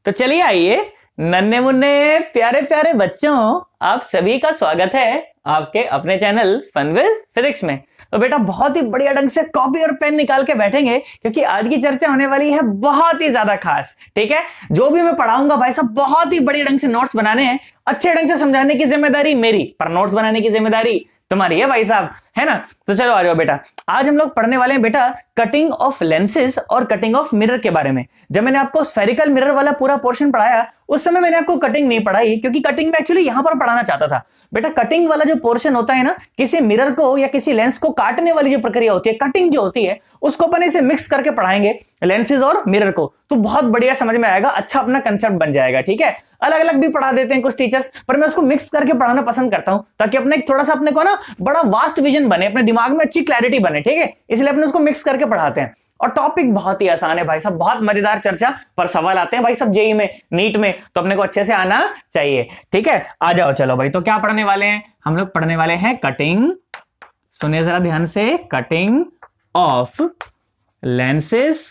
तो चलिए आइए नन्हे मुन्ने प्यारे प्यारे बच्चों, आप सभी का स्वागत है आपके अपने चैनल फन विद फिजिक्स में। तो बेटा बहुत ही बढ़िया ढंग से कॉपी और पेन निकाल के बैठेंगे क्योंकि आज की चर्चा होने वाली है बहुत ही ज्यादा खास। ठीक है, जो भी मैं पढ़ाऊंगा भाई साहब बहुत ही बढ़िया ढंग से नोट्स बनाने हैं, अच्छे ढंग से समझाने की जिम्मेदारी मेरी, पर नोट्स बनाने की जिम्मेदारी तुम्हारी है भाई साहब, है ना। तो चलो आ जाओ बेटा, आज हम लोग पढ़ने वाले हैं बेटा कटिंग ऑफ लेंसेज और कटिंग ऑफ मिरर के बारे में। जब मैंने आपको स्फेरिकल मिरर वाला पूरा पोर्शन पढ़ाया उस समय मैंने आपको कटिंग नहीं पढ़ाई क्योंकि कटिंग में एक्चुअली यहां पर पढ़ाना चाहता था। बेटा कटिंग वाला जो पोर्शन होता है ना, किसी मिरर को या किसी लेंस को काटने वाली जो प्रक्रिया होती है, कटिंग जो होती है, उसको अपन इसे मिक्स करके पढ़ाएंगे लेंसेज और मिरर को, तो बहुत बढ़िया समझ में आएगा, अच्छा अपना कंसेप्ट बन जाएगा। ठीक है, अलग अलग भी पढ़ा देते हैं कुछ टीचर्स, पर मैं उसको मिक्स करके पढ़ाना पसंद करता हूं ताकि अपने थोड़ा सा अपने को ना बड़ा वास्ट विजन बने, अपने दिमाग में अच्छी क्लैरिटी बने। ठीक है, इसलिए अपने उसको मिक्स करके पढ़ाते हैं। और टॉपिक बहुत ही आसान है भाई साहब, बहुत मजेदार चर्चा, पर सवाल आते हैं भाई साहब जेई में, नीट में, तो अपने को अच्छे से आना चाहिए। ठीक है, आ जाओ चलो भाई। तो क्या पढ़ने वाले हैं हम लोग? पढ़ने वाले हैं कटिंग, सुनिए जरा ध्यान से, cutting of lenses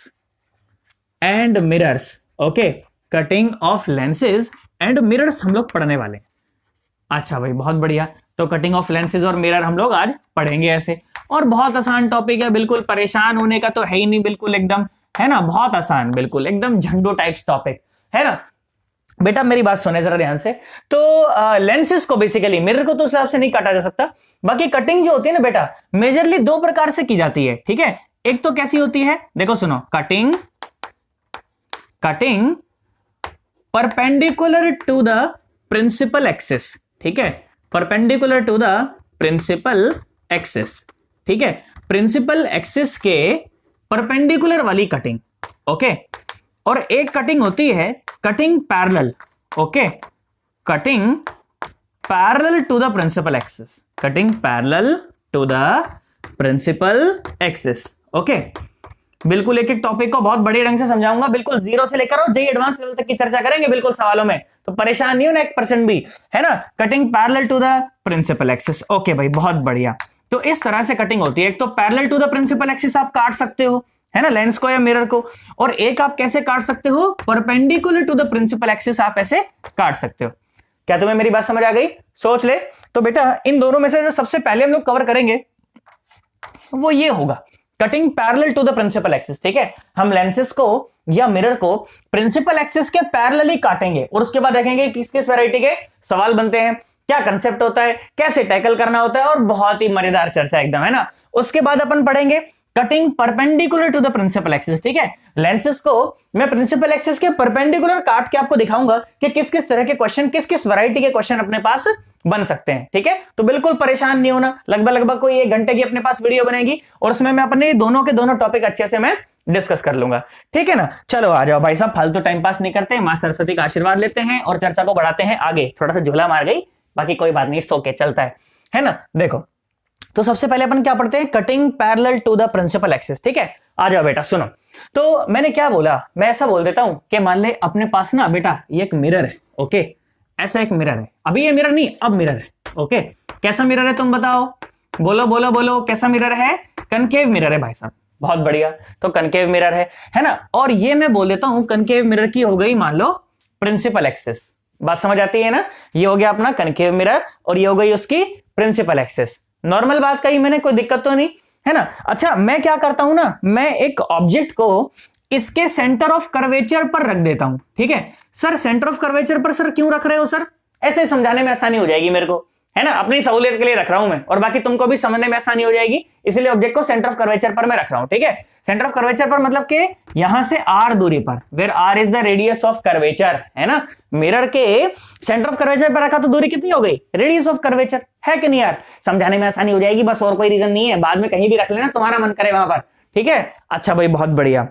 and mirrors. Okay, cutting of lenses and mirrors हम लोग पढ़ने वाले हैं। अच्छा भाई बहुत बढ़िया, तो कटिंग ऑफ लेंसेज और मिरर हम लोग आज पढ़ेंगे ऐसे, और बहुत आसान टॉपिक है, बिल्कुल परेशान होने का तो है ही नहीं, बिल्कुल एकदम, है ना, बहुत आसान, बिल्कुल एकदम झंडो टाइप्स टॉपिक है ना। बेटा मेरी बात सुने जरा ध्यान से। तो लेंसेज को बेसिकली, मिरर को तो उस हिसाब से नहीं काटा जा सकता, बाकी कटिंग जो होती है ना बेटा मेजरली दो प्रकार से की जाती है। ठीक है, एक तो कैसी होती है, देखो सुनो, cutting perpendicular to the principal axis. ठीक है, perpendicular to the principal axis. ठीक है, प्रिंसिपल एक्सिस के परपेंडिकुलर वाली कटिंग। ओके, और एक कटिंग होती है cutting parallel. Okay, cutting parallel to the principal axis, cutting parallel to the principal axis. Okay, बिल्कुल एक एक टॉपिक को बहुत बड़े ढंग से समझाऊंगा, बिल्कुल जीरो से लेकर और जेई एडवांस लेवल तक की चर्चा करेंगे बिल्कुल सवालों में, तो परेशान नहीं हो ना 1% भी, है ना। Cutting parallel to the principal axis. Okay भाई बहुत बढ़िया, तो इस तरह से कटिंग होती है। एक तो parallel to the principal axis आप काट सकते हो, है ना, लेंस को या मिरर को, और एक आप कैसे काट सकते हो, perpendicular to the principal axis आप ऐसे काट सकते हो। क्या तुम्हें मेरी बात समझ आ गई? सोच ले। तो बेटा इन दोनों में से जो सबसे पहले हम लोग कवर करेंगे वो ये होगा cutting parallel to the principal axis. ठीक है, हम लेंसेस को या मिरर को प्रिंसिपल एक्सिस के पैरेलली काटेंगे और उसके बाद देखेंगे किस किस वैरायटी के सवाल बनते हैं, क्या कंसेप्ट होता है, कैसे टैकल करना होता है, और बहुत ही मजेदार चर्चा एकदम, है ना। उसके बाद अपन पढ़ेंगे cutting perpendicular to the principal axis. ठीक है, लेंसेस को मैं प्रिंसिपल एक्सिस के परपेंडिकुलर काट के आपको दिखाऊंगा कि किस किस तरह के क्वेश्चन, किस किस वैरायटी के क्वेश्चन अपने पास बन सकते हैं। ठीक है, तो बिल्कुल परेशान नहीं होना, लगभग कोई 1 घंटे की अपने पास वीडियो बनेगी और उसमें मैं अपने दोनों के दोनों टॉपिक अच्छे से मैं डिस्कस कर लूंगा। ठीक है ना, चलो आ जाओ भाई साहब, फालतू टाइम पास नहीं करते, मां सरस्वती का आशीर्वाद लेते हैं और चर्चा को बढ़ाते हैं आगे। थोड़ा सा झूला मार गई, बाकी कोई बात नहीं, इट्स ओके, चलता है ना। देखो, तो सबसे पहले अपन क्या पढ़ते हैं, cutting parallel to the principal axis. ठीक है, आ जाओ बेटा सुनो। तो मैंने क्या बोला, मैं ऐसा बोल देता हूं कि मान ले अपने पास ना बेटा ये एक मिरर है। ओके, ऐसा एक मिरर है, अभी ये मिरर नहीं अब मिरर है। ओके, कैसा मिरर है तुम बताओ, बोलो बोलो बोलो, कैसा मिरर है? कनकेव मिरर है भाई साहब, बहुत बढ़िया, तो कनकेव मिरर है ना। और ये मैं बोल देता हूं कनकेव मिरर की हो गई मान लो प्रिंसिपल एक्सिस, बात समझ आती है ना। ये हो गया अपना कनकेव मिरर और ये हो गई उसकी प्रिंसिपल एक्सिस। नॉर्मल बात कही मैंने, कोई दिक्कत तो नहीं, है ना। अच्छा, मैं क्या करता हूं ना, मैं एक ऑब्जेक्ट को इसके सेंटर ऑफ कर्वेचर पर रख देता हूं। ठीक है सर, सेंटर ऑफ कर्वेचर पर सर क्यों रख रहे हो सर? ऐसे समझाने में आसानी हो जाएगी मेरे को, है ना, अपनी सहूलियत के लिए रख रहा हूं मैं, और बाकी तुमको भी समझने में आसानी हो जाएगी, इसलिए ऑब्जेक्ट को सेंटर ऑफ कर्वेचर पर मैं रख रहा हूं। ठीक है, सेंटर ऑफ कर्वेचर पर मतलब कि यहां से r दूरी पर, where r is the radius of curvature, है ना। मिरर के सेंटर ऑफ कर्वेचर पर रखा तो दूरी कितनी हो गई, रेडियस ऑफ कर्वेचर, है कि नहीं यार? समझाने में आसानी हो जाएगी बस, और कोई रीजन नहीं है, बाद में कहीं भी रख लेना तुम्हारा मन करे वहां पर। ठीक है, अच्छा भाई बहुत बढ़िया।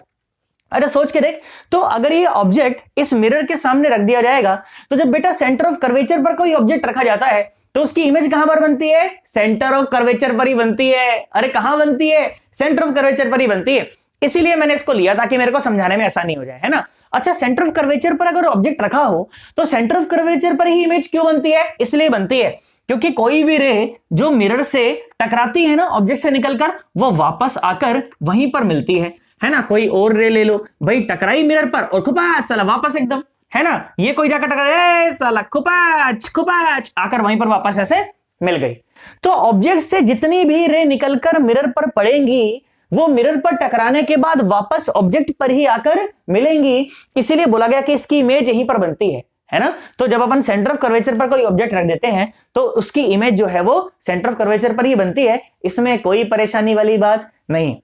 अच्छा सोच के देख, तो अगर ये ऑब्जेक्ट इस मिरर के सामने रख दिया जाएगा, तो जब बेटा सेंटर ऑफ कर्वेचर पर कोई ऑब्जेक्ट रखा जाता है तो उसकी इमेज कहां पर बनती है? सेंटर ऑफ कर्वेचर पर ही बनती है। अरे कहां बनती है? सेंटर ऑफ कर्वेचर पर ही बनती है। इसीलिए मैंने इसको लिया ताकि मेरे को समझाने में आसानी हो जाए, है ना। अच्छा, सेंटर ऑफ कर्वेचर पर अगर ऑब्जेक्ट रखा हो तो सेंटर ऑफ कर्वेचर पर ही इमेज क्यों बनती है? इसलिए बनती है क्योंकि कोई भी रे जो मिरर से टकराती है ना ऑब्जेक्ट से निकलकर, वो वापस आकर वहीं पर मिलती है ना। कोई और रे ले लो भाई, टकराई मिरर पर और खुपा साला वापस एकदम, है ना, ये कोई जाकर टकरा, साला खुपाच खुपाच आकर वहीं पर वापस ऐसे मिल गई। तो ऑब्जेक्ट से जितनी भी रे निकलकर मिरर पर पड़ेंगी वो मिरर पर टकराने के बाद वापस ऑब्जेक्ट पर ही आकर मिलेंगी, इसीलिए बोला गया कि इसकी इमेज यहीं पर बनती है ना। तो जब अपन सेंटर ऑफ कर्वेचर पर कोई ऑब्जेक्ट रख देते हैं तो उसकी इमेज जो है वो सेंटर ऑफ कर्वेचर पर ही बनती है, इसमें कोई परेशानी वाली बात नहीं।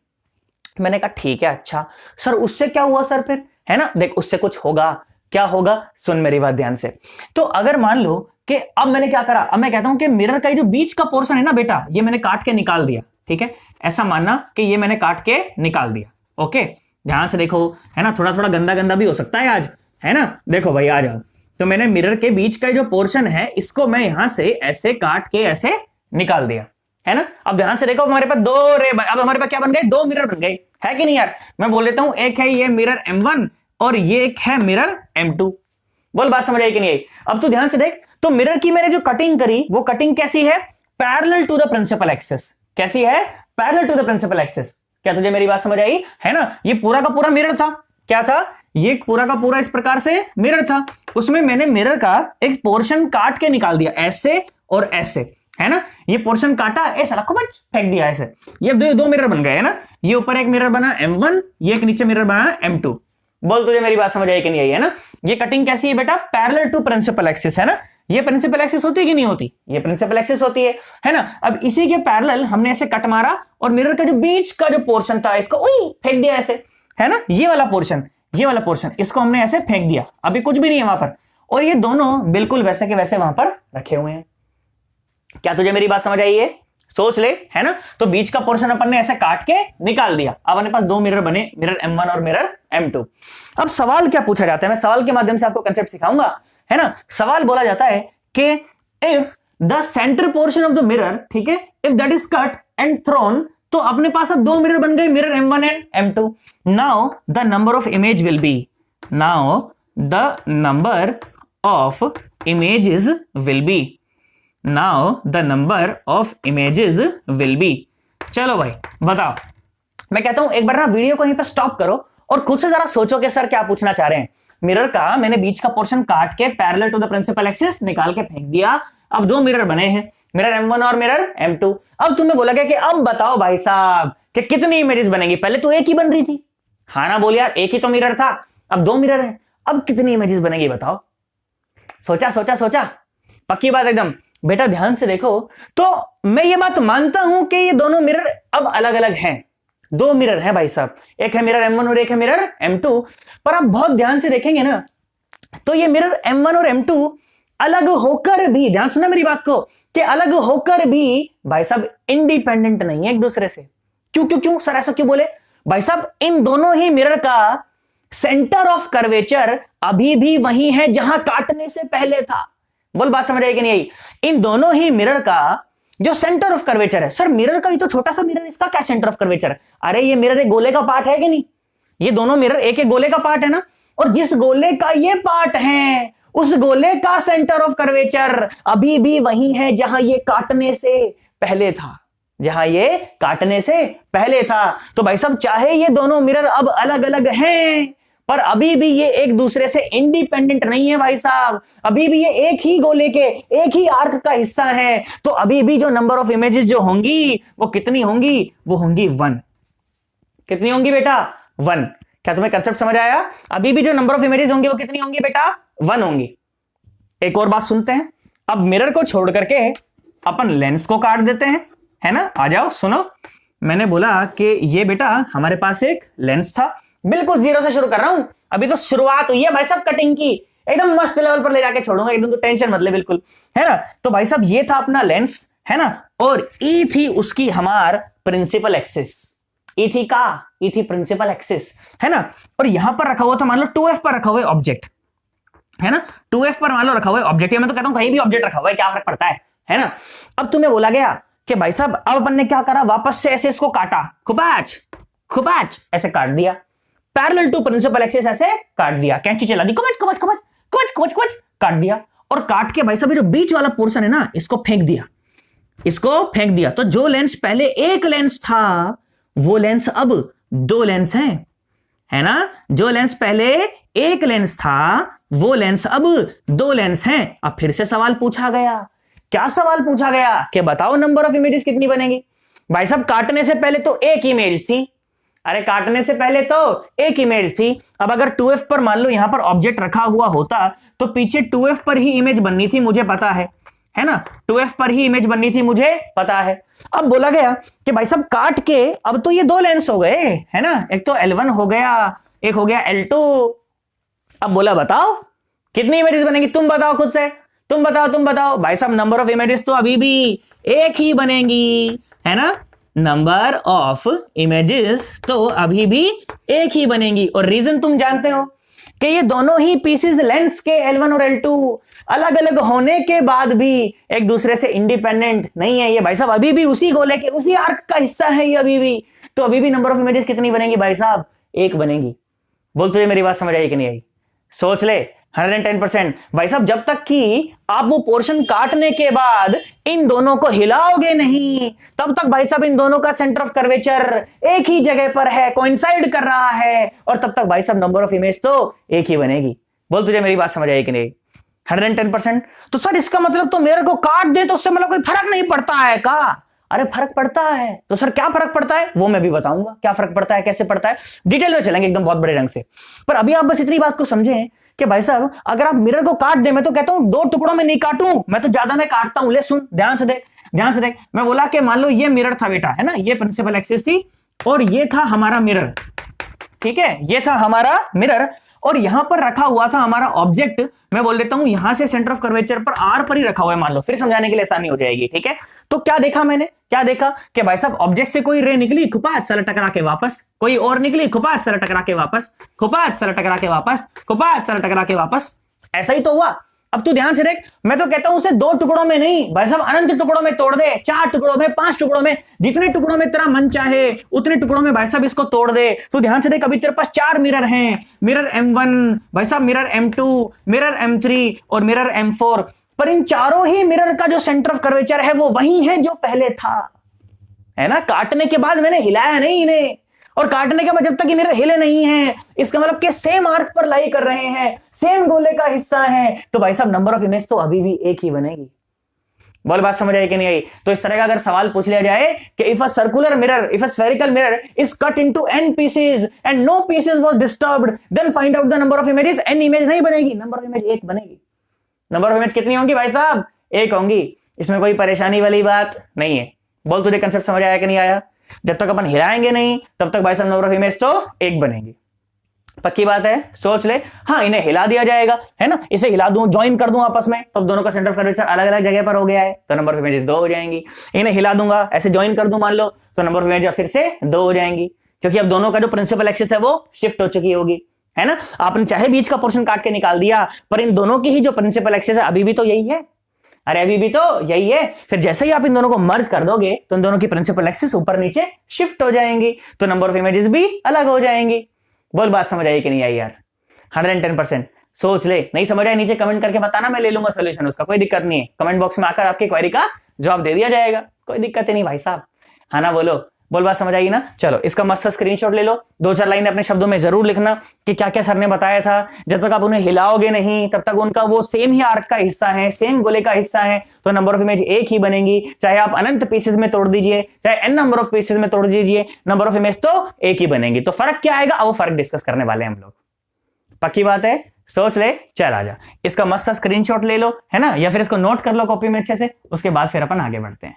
मैंने कहा ठीक है, अच्छा सर उससे क्या हुआ सर फिर, है ना। देख उससे कुछ होगा, क्या होगा, सुन मेरी बात ध्यान से। तो अगर मान लो कि अब मैंने क्या करा, अब मैं कहता हूं कि मिरर का जो बीच का पोर्शन है ना बेटा, ये मैंने काट के निकाल दिया, ठीक है, ऐसा मानना कि ये मैंने काट के निकाल दिया। ओके, ध्यान से देखो, है ना, थोड़ा थोड़ा गंदा गंदा भी हो सकता है आज, है ना। देखो भाई आ जाओ, तो मैंने मिरर के बीच का जो पोर्शन है इसको मैं यहां से ऐसे काट के ऐसे निकाल दिया, है ना। अब ध्यान से देखो, हमारे पास दो रे, अब हमारे पास क्या बन गए, दो मिरर बन गए, है कि नहीं यार। मैं बोल देता हूं, एक है ये मिरर M1 और ये एक है मिरर M2। बोल बात समझ आई कि नहीं आई। अब तू ध्यान से देख, तो मिरर की मैंने जो कटिंग करी वो कटिंग कैसी है, parallel to the principal axis. कैसी है, parallel to the principal axis. क्या तुझे मेरी बात समझ आई, है ना। ये पूरा का पूरा मिरर था, क्या था, ये पूरा का पूरा इस प्रकार से मिरर था, उसमें मैंने मिरर का एक पोर्शन काट के निकाल दिया, ऐसे और ऐसे, है ना। ये पोर्शन काटा, ऐसा रखो बच फेंक दिया ऐसे, ये दो मिरर बन गए, है ना। ये ऊपर एक मिरर बना M1, ये एक नीचे मिरर बना M2। बोल तुझे मेरी बात समझ आई कि नहीं आई, है ना। ये कटिंग कैसी है बेटा, पैरेलल टू प्रिंसिपल एक्सिस, है ना। ये प्रिंसिपल एक्सिस होती है कि नहीं होती, ये प्रिंसिपल एक्सिस होती है ना। अब इसी के पैरेलल हमने ऐसे कट मारा और मिरर का जो बीच का जो पोर्शन था इसको फेंक दिया ऐसे, है ना। ये वाला पोर्शन इसको हमने ऐसे फेंक दिया, अभी कुछ भी नहीं है वहां पर, और ये दोनों बिल्कुल वैसे के वैसे वहां पर रखे हुए हैं। क्या तुझे मेरी बात समझ आई है, सोच ले, है ना। तो बीच का पोर्शन अपन ने ऐसे काट के निकाल दिया, अब अपने पास दो मिरर बने, मिरर M1 और मिरर M2। अब सवाल क्या पूछा जाता है, मैं सवाल के माध्यम से आपको कंसेप्ट सिखाऊंगा, है ना। सवाल बोला जाता है कि if the centre portion of the mirror, ठीक है, if that is cut and thrown, तो अपने पास अब दो मिरर बन गए, mirror M1 and M2। Now the number of image will be, now the number of images will be, now the number of images will be. चलो भाई बताओ, मैं कहता हूं एक बार ना वीडियो को यहीं पर स्टॉप करो और खुद से जरा सोचो कि सर क्या पूछना चाह रहे हैं। मिरर का मैंने बीच का पोर्शन काट के parallel to the principal axis निकाल के फेंक दिया, अब दो मिरर बने हैं, मिरर M1 और मिरर M2। अब तुम्हें बोला गया कि अब बताओ भाई साहब कि कितनी इमेजेस बनेगी, पहले तो एक ही बन रही थी, हाँ ना, बोल यार, एक ही तो मिरर था, अब दो मिरर है, अब कितनी इमेजेस बनेगी बताओ। सोचा, पक्की बात एकदम। बेटा ध्यान से देखो, तो मैं ये बात मानता हूं कि ये दोनों मिरर अब अलग अलग हैं, दो मिरर हैं भाई साहब, एक है मिरर M1 और एक है मिरर M2। पर आप बहुत ध्यान से देखेंगे ना, तो ये मिरर M1 और M2 अलग होकर भी, ध्यान सुना मेरी बात को, कि अलग होकर भी भाई साहब इंडिपेंडेंट नहीं है एक दूसरे से। क्यों सर ऐसा क्यों बोले भाई साहब, इन दोनों ही मिरर का सेंटर ऑफ कर्वेचर अभी भी वही है जहां काटने से पहले था। बोल बात समझ आई कि नहीं आई। इन दोनों ही मिरर का जो सेंटर ऑफ कर्वेचर है, सर मिरर का ही तो छोटा सा मिरर, इसका क्या सेंटर ऑफ कर्वेचर है, अरे ये मिरर एक गोले का पार्ट है कि नहीं, ये दोनों मिरर एक एक गोले का पार्ट है ना, और जिस गोले का ये पार्ट है उस गोले का सेंटर ऑफ कर्वेचर अभी भी वही है जहां ये काटने से पहले था, जहां ये काटने से पहले था। तो भाई साहब चाहे ये दोनों मिरर अब अलग अलग हैं, पर अभी भी ये एक दूसरे से इंडिपेंडेंट नहीं है भाई साहब, अभी भी ये एक ही गोले के, एक ही आर्क का हिस्सा है। तो अभी भी जो नंबर ऑफ इमेजेस जो होंगी वो कितनी होंगी, वो होंगी 1। कितनी होंगी बेटा, 1। क्या तुम्हें कंसेप्ट समझ आया। अभी भी जो नंबर ऑफ इमेजेस होंगी वो कितनी होंगी बेटा, 1 होंगी। एक और बात सुनते हैं, अब मिरर को छोड़ करके अपन लेंस को काट देते हैं, है ना। आ जाओ सुनो, मैंने बोला कि ये बेटा हमारे पास एक लेंस था, बिल्कुल जीरो से शुरू कर रहा हूं, अभी तो शुरुआत हुई है भाई साहब कटिंग की, एकदम मस्त लेवल पर ले जाके छोड़ूंगा एकदम, तो टेंशन मत ले बिल्कुल, है ना। तो भाई साहब ये था अपना लेंस, है ना, और ई थी उसकी हमार प्रिंसिपल एक्सिस, ई थी प्रिंसिपल एक्सिस, है ना। और यहां पर रखा हुआ था मान लो 2F पर रखा हुआ ऑब्जेक्ट, है ना, 2F पर मान लो रखा हुआ ऑब्जेक्ट, मैं तो कहता हूं कहीं भी ऑब्जेक्ट रखा हुआ है क्या फर्क पड़ता है ना। अब तुम्हें बोला गया कि भाई साहब अब अपन ने क्या करा, वापस से ऐसे इसको काटा, खुपाच ऐसे काट दिया, पैरेलल टू प्रिंसिपल एक्सिस ऐसे काट दिया, कैंची चला दी, कुमच काट दिया, और काट के भाई साहब जो बीच वाला पोर्शन है ना इसको फेंक दिया। तो जो लेंस पहले एक लेंस था वो लेंस अब 2 लेंस है ना। जो लेंस पहले एक लेंस था वो लेंस अब 2 लेंस हैं। अब फिर से सवाल पूछा गया। क्या सवाल पूछा गया कि बताओ नंबर ऑफ इमेजेस कितनी बनेगी। भाई साहब काटने से पहले तो एक इमेज थी। अरे काटने से पहले तो एक इमेज थी। अब अगर 2f पर मान लो यहां पर ऑब्जेक्ट रखा हुआ होता तो पीछे 2f पर ही इमेज बननी थी, मुझे पता है ना। 2f पर ही इमेज बननी थी, मुझे पता है। अब बोला गया कि भाई साहब काट के अब तो ये 2 लेंस हो गए, है ना। एक तो L1 हो गया, एक हो गया L2। अब बोला बताओ कितनी इमेजेस बनेगी, तुम बताओ खुद से, तुम बताओ। भाई साहब नंबर ऑफ इमेजेस तो अभी भी एक ही बनेगी, है ना। नंबर ऑफ इमेजेस तो अभी भी एक ही बनेगी। और रीजन तुम जानते हो कि ये दोनों ही पीसेस लेंस के L1 और L2 अलग अलग होने के बाद भी एक दूसरे से इंडिपेंडेंट नहीं है। ये भाई साहब अभी भी उसी गोले के उसी आर्क का हिस्सा है ये अभी भी। तो अभी भी नंबर ऑफ इमेजेस कितनी बनेगी भाई साहब, एक बनेगी। बोल तुझे मेरी बात समझ आई कि नहीं आई, सोच ले। 110% भाई साहब जब तक कि आप वो पोर्शन काटने के बाद इन दोनों को हिलाओगे नहीं तब तक भाई साहब इन दोनों का सेंटर ऑफ कर्वेचर एक ही जगह पर है, कोइंसाइड कर रहा है, और तब तक भाई साहब नंबर ऑफ इमेज तो एक ही बनेगी। बोल तुझे मेरी बात समझ आई कि नहीं। 110%। तो सर इसका मतलब तो मेरे को काट दे तो उससे मतलब कोई फर्क नहीं पड़ता है का। अरे फर्क पड़ता है। तो सर क्या फर्क पड़ता है वो मैं भी बताऊंगा, क्या फर्क पड़ता है, कैसे पड़ता है, डिटेल में चलेंगे एकदम बहुत बड़े ढंग से। पर अभी आप बस इतनी बात को समझें कि भाई साहब अगर आप मिरर को काट दे, मैं तो कहता हूं 2 टुकड़ों में नहीं काटूं, मैं तो ज्यादा में काटता हूं। ले सुन ध्यान से देख। मैं बोला कि मान लो ये मिरर था बेटा, है ना, ये प्रिंसिपल एक्सिस थी और ये था हमारा मिरर, ठीक है, ये था हमारा मिरर और यहां पर रखा हुआ था हमारा ऑब्जेक्ट। मैं बोल देता हूं यहां से सेंटर ऑफ कर्वेचर पर आर पर ही रखा हुआ है मान लो, फिर समझाने के लिए आसानी हो जाएगी, ठीक है। तो क्या देखा मैंने, क्या देखा कि भाई साहब ऑब्जेक्ट से कोई रे निकली, खुपात साला टकरा के वापस, कोई और निकली, खुपात साला टकरा के वापस, खुपात साला टकरा के वापस, खुपात साला टकरा के वापस, ऐसा ही तो हुआ। अब तू ध्यान से देख, मैं तो कहता हूं उसे 2 टुकड़ों में नहीं भाई साहब अनंत टुकड़ों में तोड़ दे, 4 टुकड़ों में, 5 टुकड़ों में, जितने टुकड़ों में तेरा मन चाहे उतने टुकड़ों में भाई साहब इसको तोड़ दे। तू ध्यान से देख, अभी तेरे पास 4 मिरर हैं, मिरर M1 भाई साहब, मिरर M2, मिरर M3 और मिरर M4, पर इन चारों ही मिरर का जो सेंटर ऑफ कर्वेचर है वो वही है जो पहले था, है ना। काटने के बाद मैंने हिलाया नहीं इन्हें, और काटने के बाद जब तक ये मिरर हिले नहीं है इसका मतलब कि सेम आर्क पर लाई कर रहे हैं, सेम गोले का हिस्सा है, तो भाई साहब नंबर ऑफ इमेज तो अभी भी एक ही बनेगी। बोल बात समझ आई कि नहीं आई। तो इस तरह का अगर सवाल पूछ लिया जाए कि if a circular mirror, if a spherical mirror is cut into n pieces and no pieces was disturbed, then find out the number of images, n image नहीं बनेगी, नंबर ऑफ इमेज एक बनेगी। नंबर ऑफ इमेज कितनी होंगी भाई साहब, एक होंगी, इसमें कोई परेशानी वाली बात नहीं है। बोल तुझे कंसेप्ट समझ आया कि नहीं आया। जब तक अपन हिलाएंगे नहीं तब तक भाई साहब नंबर ऑफ इमेज तो एक बनेगी, पक्की बात है, सोच ले। हाँ इन्हें हिला दिया जाएगा, है ना, इसे हिला दूं, ज्वाइन कर दूं आपस में, तब दोनों का सेंटर ऑफ कर्वेचर अलग अलग जगह पर हो गया है तो नंबर ऑफ इमेजेस 2 हो जाएंगी। इन्हें हिला दूंगा, ऐसे ज्वाइन कर दूं मान लो, तो नंबर ऑफ इमेजेस फिर से 2 हो जाएंगी, क्योंकि अब दोनों का जो प्रिंसिपल एक्सिस है वो शिफ्ट हो चुकी होगी, है ना। आपने चाहे बीच का पोर्शन काट के निकाल दिया पर इन दोनों की ही जो प्रिंसिपल एक्सिस है अभी भी तो यही है, अरे अभी भी तो यही है। फिर जैसे ही आप इन दोनों को मर्ज कर दोगे तो इन दोनों की प्रिंसिपल एक्सिस ऊपर नीचे शिफ्ट हो जाएंगी, तो नंबर ऑफ इमेजेस भी अलग हो जाएंगी। बोल बात समझ आई कि नहीं आई यार। 110%। सोच ले, नहीं समझ आया नीचे कमेंट करके बताना, मैं ले लूंगा सोल्यूशन उसका, कोई दिक्कत नहीं है। कमेंट बॉक्स में आकर आपकी क्वेरी का जवाब दे दिया जाएगा, कोई दिक्कत ही नहीं भाई साहब, हाँ ना बोलो। बोल बात समझ आई ना। चलो इसका मस्त स्क्रीनशॉट ले लो, 2-4 लाइन अपने शब्दों में जरूर लिखना कि क्या क्या सर ने बताया था। जब तक आप उन्हें हिलाओगे नहीं तब तक उनका वो सेम ही आर्क का हिस्सा है, सेम गोले का हिस्सा है, तो नंबर ऑफ इमेज एक ही बनेगी। चाहे आप अनंत पीसेस में तोड़ दीजिए, चाहे n नंबर ऑफ पीसेस में तोड़ दीजिए, नंबर ऑफ इमेज तो एक ही बनेगी। तो फर्क क्या आएगा वो फर्क डिस्कस करने वाले हैं हम लोग, पक्की बात है, सोच ले। चल आजा, इसका मस्त स्क्रीनशॉट ले लो, है ना, या फिर इसको नोट कर लो कॉपी में अच्छे से, उसके बाद फिर अपन आगे बढ़ते हैं।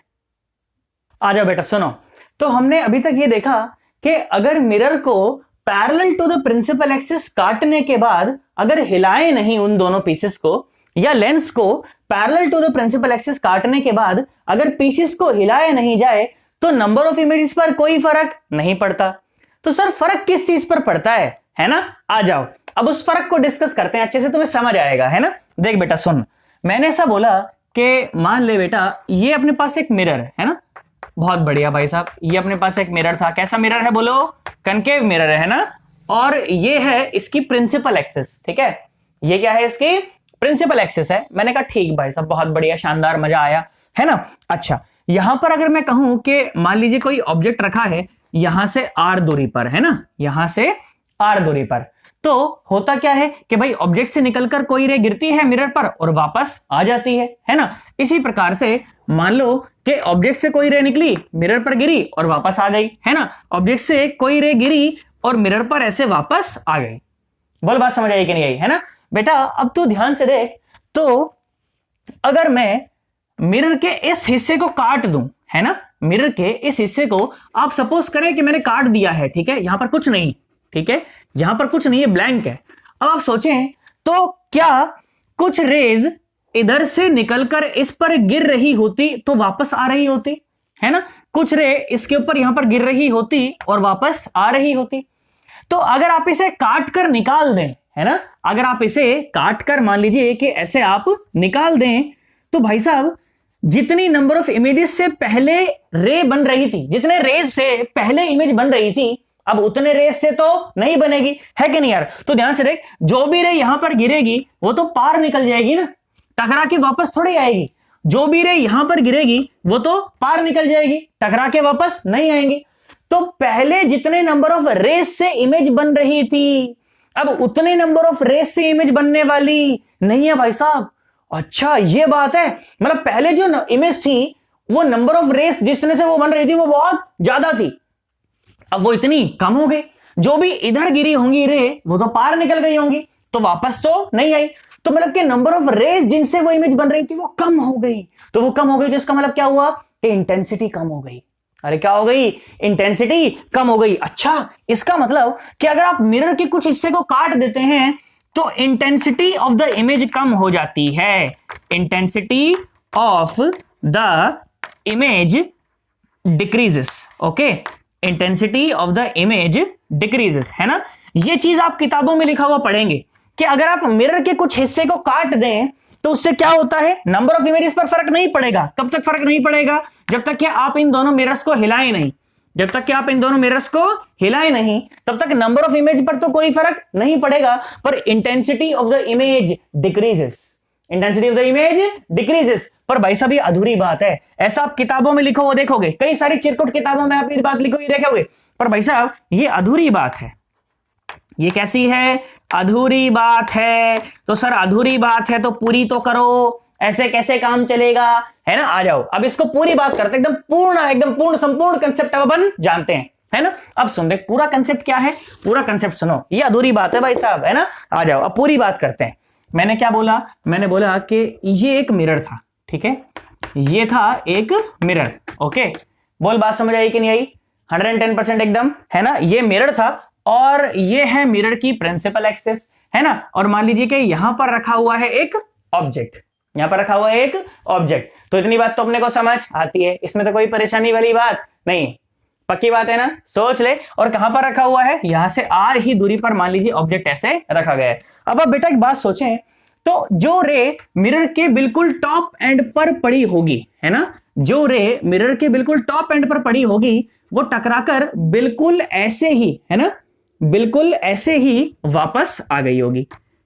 आ जाओ बेटा सुनो। तो हमने अभी तक ये देखा कि अगर मिरर को parallel to the principal axis काटने के बाद अगर हिलाए नहीं उन दोनों पीसेस को, या लेंस को parallel to the principal axis काटने के बाद अगर पीसेस को हिलाया नहीं जाए तो नंबर ऑफ इमेजेस पर कोई फर्क नहीं पड़ता। तो सर फर्क किस चीज पर पड़ता है ना। आ जाओ अब उस फर्क को डिस्कस करते हैं, अच्छे से तुम्हें समझ आएगा, है ना। देख बेटा सुन, मैंने ऐसा बोला कि मान ले बेटा ये अपने पास एक मिरर है ना, बहुत बढ़िया भाई साहब, ये अपने पास एक मिरर था, कैसा मिरर है बोलो, कनकेव मिरर है ना, और ये है इसकी प्रिंसिपल एक्सिस, ठीक है, ये क्या है इसकी प्रिंसिपल एक्सिस है। मैंने कहा ठीक भाई साहब, बहुत बढ़िया, शानदार, मजा आया, है ना। अच्छा यहां पर अगर मैं कहूं कि मान लीजिए कोई ऑब्जेक्ट रखा है यहां से r दूरी पर, है ना, यहां से r दूरी पर। तो होता क्या है कि भाई ऑब्जेक्ट से निकलकर कोई रे गिरती है मिरर पर और वापस आ जाती है ना। इसी प्रकार से मान लो कि ऑब्जेक्ट से कोई रे निकली, मिरर पर गिरी और वापस आ गई, है ना। ऑब्जेक्ट से कोई रे गिरी और मिरर पर ऐसे वापस आ गई। बोल बात समझ आई कि नहीं आई, है ना बेटा। अब तू ध्यान से देख, तो अगर मैं मिरर के इस हिस्से को काट दूं, है ना, मिरर के इस हिस्से को आप सपोज करें कि मैंने काट दिया है, ठीक है, यहां पर कुछ नहीं, ठीक है, यहां पर कुछ नहीं है, ब्लैंक है। अब आप सोचें तो क्या कुछ रेज इधर से निकलकर इस पर गिर रही होती तो वापस आ रही होती, है ना। कुछ रे इसके ऊपर यहां पर गिर रही होती और वापस आ रही होती। तो अगर आप इसे काट कर निकाल दें, है ना, अगर आप इसे काट कर मान लीजिए कि ऐसे आप निकाल दें, तो भाई साहब जितनी नंबर ऑफ इमेजेस से पहले रे बन रही थी, जितने रेज से पहले इमेज बन रही थी, अब उतने रेज से तो नहीं बनेगी, है कि नहीं यार। तो ध्यान से देख, जो भी रे यहां पर गिरेगी वो तो पार निकल जाएगी ना, टकरा के वापस थोड़ी आएगी। जो भी रे यहां पर गिरेगी वो तो पार निकल जाएगी, टकरा के वापस नहीं आएंगी। तो पहले जितने नंबर ऑफ रेज से इमेज बन रही थी, अब उतने नंबर ऑफ रेज से इमेज बनने वाली नहीं है भाई साहब। अच्छा ये बात है, मतलब पहले जो इमेज थी वो नंबर ऑफ रेस जिसने से वो बन रही थी वो बहुत ज्यादा थी, अब वो इतनी कम हो गई। जो भी इधर गिरी होंगी रे वो तो पार निकल गई होंगी, तो वापस तो नहीं आई। तो मतलब कि नंबर ऑफ रेस जिनसे वो इमेज बन रही थी वो कम हो गई। तो वो कम हो गई तो इसका मतलब क्या हुआ कि इंटेंसिटी कम हो गई। अरे क्या हो गई, इंटेंसिटी कम हो गई। अच्छा इसका मतलब कि अगर आप मिरर के कुछ हिस्से को काट देते हैं तो इंटेंसिटी ऑफ द इमेज कम हो जाती है। Intensity of the image decreases, okay, intensity of the image decreases, है ना। ये चीज आप किताबों में लिखा हुआ पढ़ेंगे कि अगर आप मिरर के कुछ हिस्से को काट दें तो उससे क्या होता है, नंबर ऑफ इमेजेस पर फर्क नहीं पड़ेगा। कब तक फर्क नहीं पड़ेगा, जब तक कि आप इन दोनों मिरर्स को हिलाएं नहीं। जब तक कि आप इन दोनों मिरर्स को हिलाएं नहीं तब तक नंबर ऑफ इमेज पर तो कोई फर्क नहीं पड़ेगा, पर intensity of the image decreases, intensity of the image decreases. पर भाई साहब ये अधूरी बात है, ऐसा आप किताबों में लिखो वो देखोगे, कई सारी चिरकुट किताबों में आप ये बात लिखो ये देखोगे, पर भाई साहब ये अधूरी बात है। ये कैसी है, अधूरी बात है। तो सर अधूरी बात है तो पूरी तो करो, ऐसे कैसे काम चलेगा, है ना। आ जाओ अब इसको पूरी बात करते हैं, एकदम पूर्ण संपूर्ण कंसेप्ट अब अपन जानते हैं, है ना। अब सुन देख पूरा कंसेप्ट क्या है, पूरा कंसेप्ट सुनो, ये अधूरी बात है भाई साहब, है ना। आ जाओ अब पूरी बात करते हैं। मैंने क्या बोला, मैंने बोला कि ये एक मिरर था, ठीक है, ये था एक मिरर, ओके। बोल बात समझ आई कि नहीं आई, 110% एकदम, है ना। ये मिरर था और ये है मिरर की प्रिंसिपल एक्सिस, है ना। और मान लीजिए कि यहां पर रखा हुआ है एक ऑब्जेक्ट, यहां पर रखा हुआ है एक ऑब्जेक्ट। तो इतनी बात तो अपने को समझ आती है, इसमें तो कोई परेशानी वाली बात नहीं, पक्की बात है ना। सोच ले, और कहां पर रखा हुआ है, यहां से आर ही दूरी पर मान लीजिए ऑब्जेक्ट ऐसे रखा गया है। अब आप बेटा एक बात सोचें, तो जो रे मिरर के बिल्कुल टॉप एंड पर पड़ी होगी, है ना, जो रे मिरर के बिल्कुल टॉप एंड पर पड़ी होगी वो टकराकर बिल्कुल ऐसे ही, है ना, बिल्कुल ऐसे ही वापस आ गई होगी।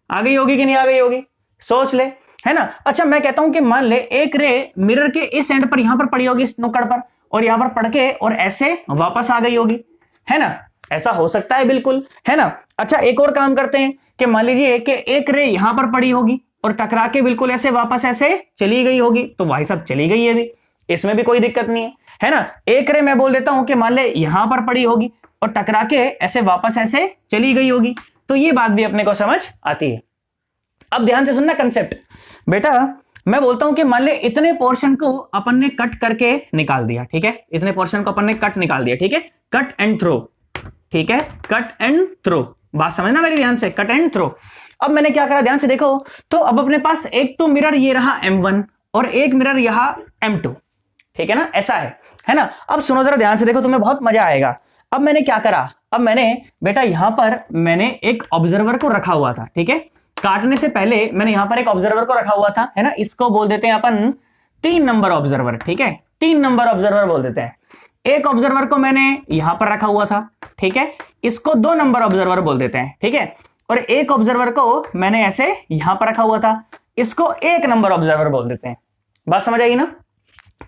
आ गई होगी कि नहीं आ गई होगी, सोच ले, है ना। अच्छा मैं कहता हूं कि मान ले एक रे मिरर के इस एंड पर यहां पर पड़ी होगी, इस नुक्कड़ पर, और यहां पर पड़ के और ऐसे वापस आ गई होगी, है ना। ऐसा हो सकता है बिल्कुल, है ना। अच्छा एक और काम करते हैं कि मान लीजिए कि एक रे यहां पर पड़ी होगी और टकरा के बिल्कुल ऐसे वापस ऐसे चली गई होगी, तो भाई साहब चली गई है भी, इसमें भी कोई दिक्कत नहीं है ना। एक रे मैं बोल देता हूं कि मान ले यहां पर पड़ी होगी और टकरा के ऐसे वापस ऐसे चली गई होगी, तो ये बात भी अपने को समझ आती है। अब ध्यान से सुनना कंसेप्ट बेटा, मैं बोलता हूं कि मान ले इतने पोर्शन को अपन ने कट करके निकाल दिया, ठीक है, इतने पोर्शन को अपन ने कट निकाल दिया, ठीक है, कट एंड थ्रो, ठीक है, कट एंड थ्रो, बात समझना मेरी ध्यान से, कट एंड थ्रो। अब मैंने क्या करा, ध्यान से देखो, तो अब अपने पास एक तो मिरर ये रहा M1 और एक मिरर यहां M2, ठीक है ना, ऐसा है ना। अब सुनो जरा ध्यान से देखो, तुम्हें बहुत मजा आएगा। अब मैंने क्या करा, अब मैंने बेटा यहां पर मैंने एक ऑब्जर्वर को रखा हुआ था, ठीक है, काटने से पहले मैंने यहां पर एक ऑब्जर्वर को रखा हुआ था, है ना। इसको बोल देते हैं अपन 3 नंबर ऑब्जर्वर, ठीक है, 3 नंबर ऑब्जर्वर बोल देते हैं। एक ऑब्जर्वर को मैंने यहां पर रखा हुआ था, ठीक है, इसको 2 नंबर ऑब्जर्वर बोल देते हैं, ठीक है। और एक ऑब्जर्वर को मैंने ऐसे यहां पर रखा हुआ था, इसको 1 नंबर ऑब्जर्वर बोल देते हैं। बात समझ आएगी ना।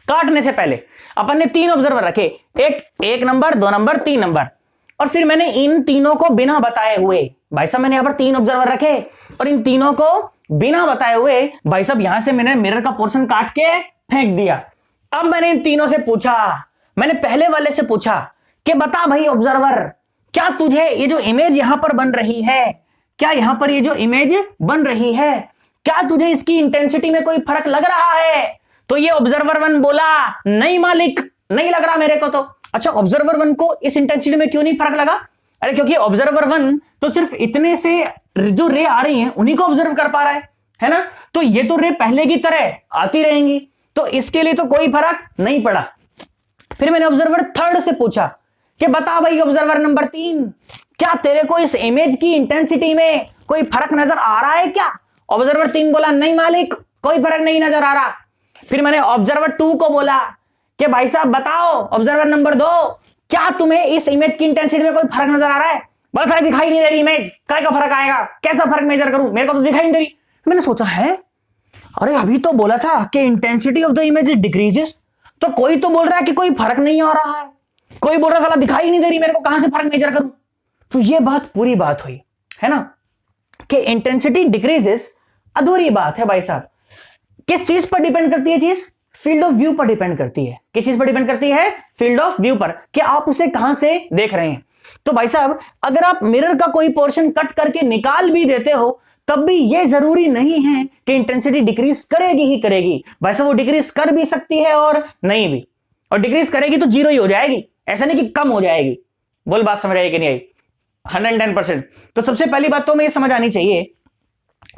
काटने से पहले अपन ने 3 ऑब्जर्वर रखे, एक नंबर, 2 नंबर, 3 नंबर। और फिर मैंने इन तीनों को बिना बताए हुए, भाई साहब मैंने यहां पर 3 ऑब्जर्वर रखे और इन तीनों को बिना बताए हुए भाई साहब यहां से मैंने मिरर का पोर्शन काट के फेंक दिया। अब मैंने इन तीनों से पूछा, मैंने पहले वाले से पूछा कि बता भाई ऑब्जर्वर, क्या तुझे ये जो इमेज यहां पर बन रही है, क्या यहां पर ये जो इमेज बन रही है, क्या तुझे इसकी इंटेंसिटी में कोई फर्क लग रहा है? तो ये ऑब्जर्वर 1 बोला नहीं मालिक, नहीं लग रहा मेरे को तो। अच्छा, ऑब्जर्वर 1 को इस इंटेंसिटी में क्यों नहीं फर्क लगा? अरे क्योंकि ऑब्जर्वर 1 तो सिर्फ इतने से जो रे आ रही हैं उन्हीं को ऑब्जर्व कर पा रहा है ना, तो ये तो रे पहले की तरह आती रहेंगी, तो इसके लिए तो कोई फर्क नहीं पड़ा। फिर मैंने ऑब्जर्वर 3 से पूछा कि बता भाई ऑब्जर्वर नंबर 3, क्या तेरे को इस इमेज की इंटेंसिटी में कोई फर्क नजर आ रहा है क्या? ऑब्जर्वर 3 बोला नहीं मालिक, कोई फर्क नहीं नजर आ रहा। फिर मैंने ऑब्जर्वर 2 को बोला कि भाई साहब बताओ ऑब्जर्वर नंबर 2, क्या तुम्हें इस इमेज की इंटेंसिटी में कोई फर्क नजर आ रहा है? बस साहब दिखाई नहीं दे रही इमेज, काय का फर्क आएगा, कैसा फर्क मेजर करूं, मेरे को तो दिखाई नहीं दे रही। मैंने सोचा है, अरे अभी तो बोला था कि intensity of the image decreases, तो कोई तो बोल रहा है कि कोई फर्क नहीं आ रहा है, कोई बोल रहा है साला दिखाई नहीं दे रही, मेरे को कहां से फर्क मेजर करूं? तो ये बात पूरी बात हुई है ना कि इंटेंसिटी डिक्रीजेस अधूरी बात है भाई साहब। किस चीज पर डिपेंड करती है चीज? फील्ड ऑफ व्यू पर डिपेंड करती है। किस चीज पर डिपेंड करती है? फील्ड ऑफ व्यू पर, कि आप उसे कहां से देख रहे हैं। तो भाई साहब अगर आप मिरर का कोई पोर्शन कट करके निकाल भी देते हो तब भी यह जरूरी नहीं है कि इंटेंसिटी डिक्रीज करेगी ही करेगी। भाई साहब वो डिक्रीज कर भी सकती है और नहीं भी, और डिक्रीज करेगी तो 0 ही हो जाएगी, ऐसा नहीं कि कम हो जाएगी। बोल बात समझ आई कि नहीं आई? 110%। तो सबसे पहली बात तो हमें समझ आनी चाहिए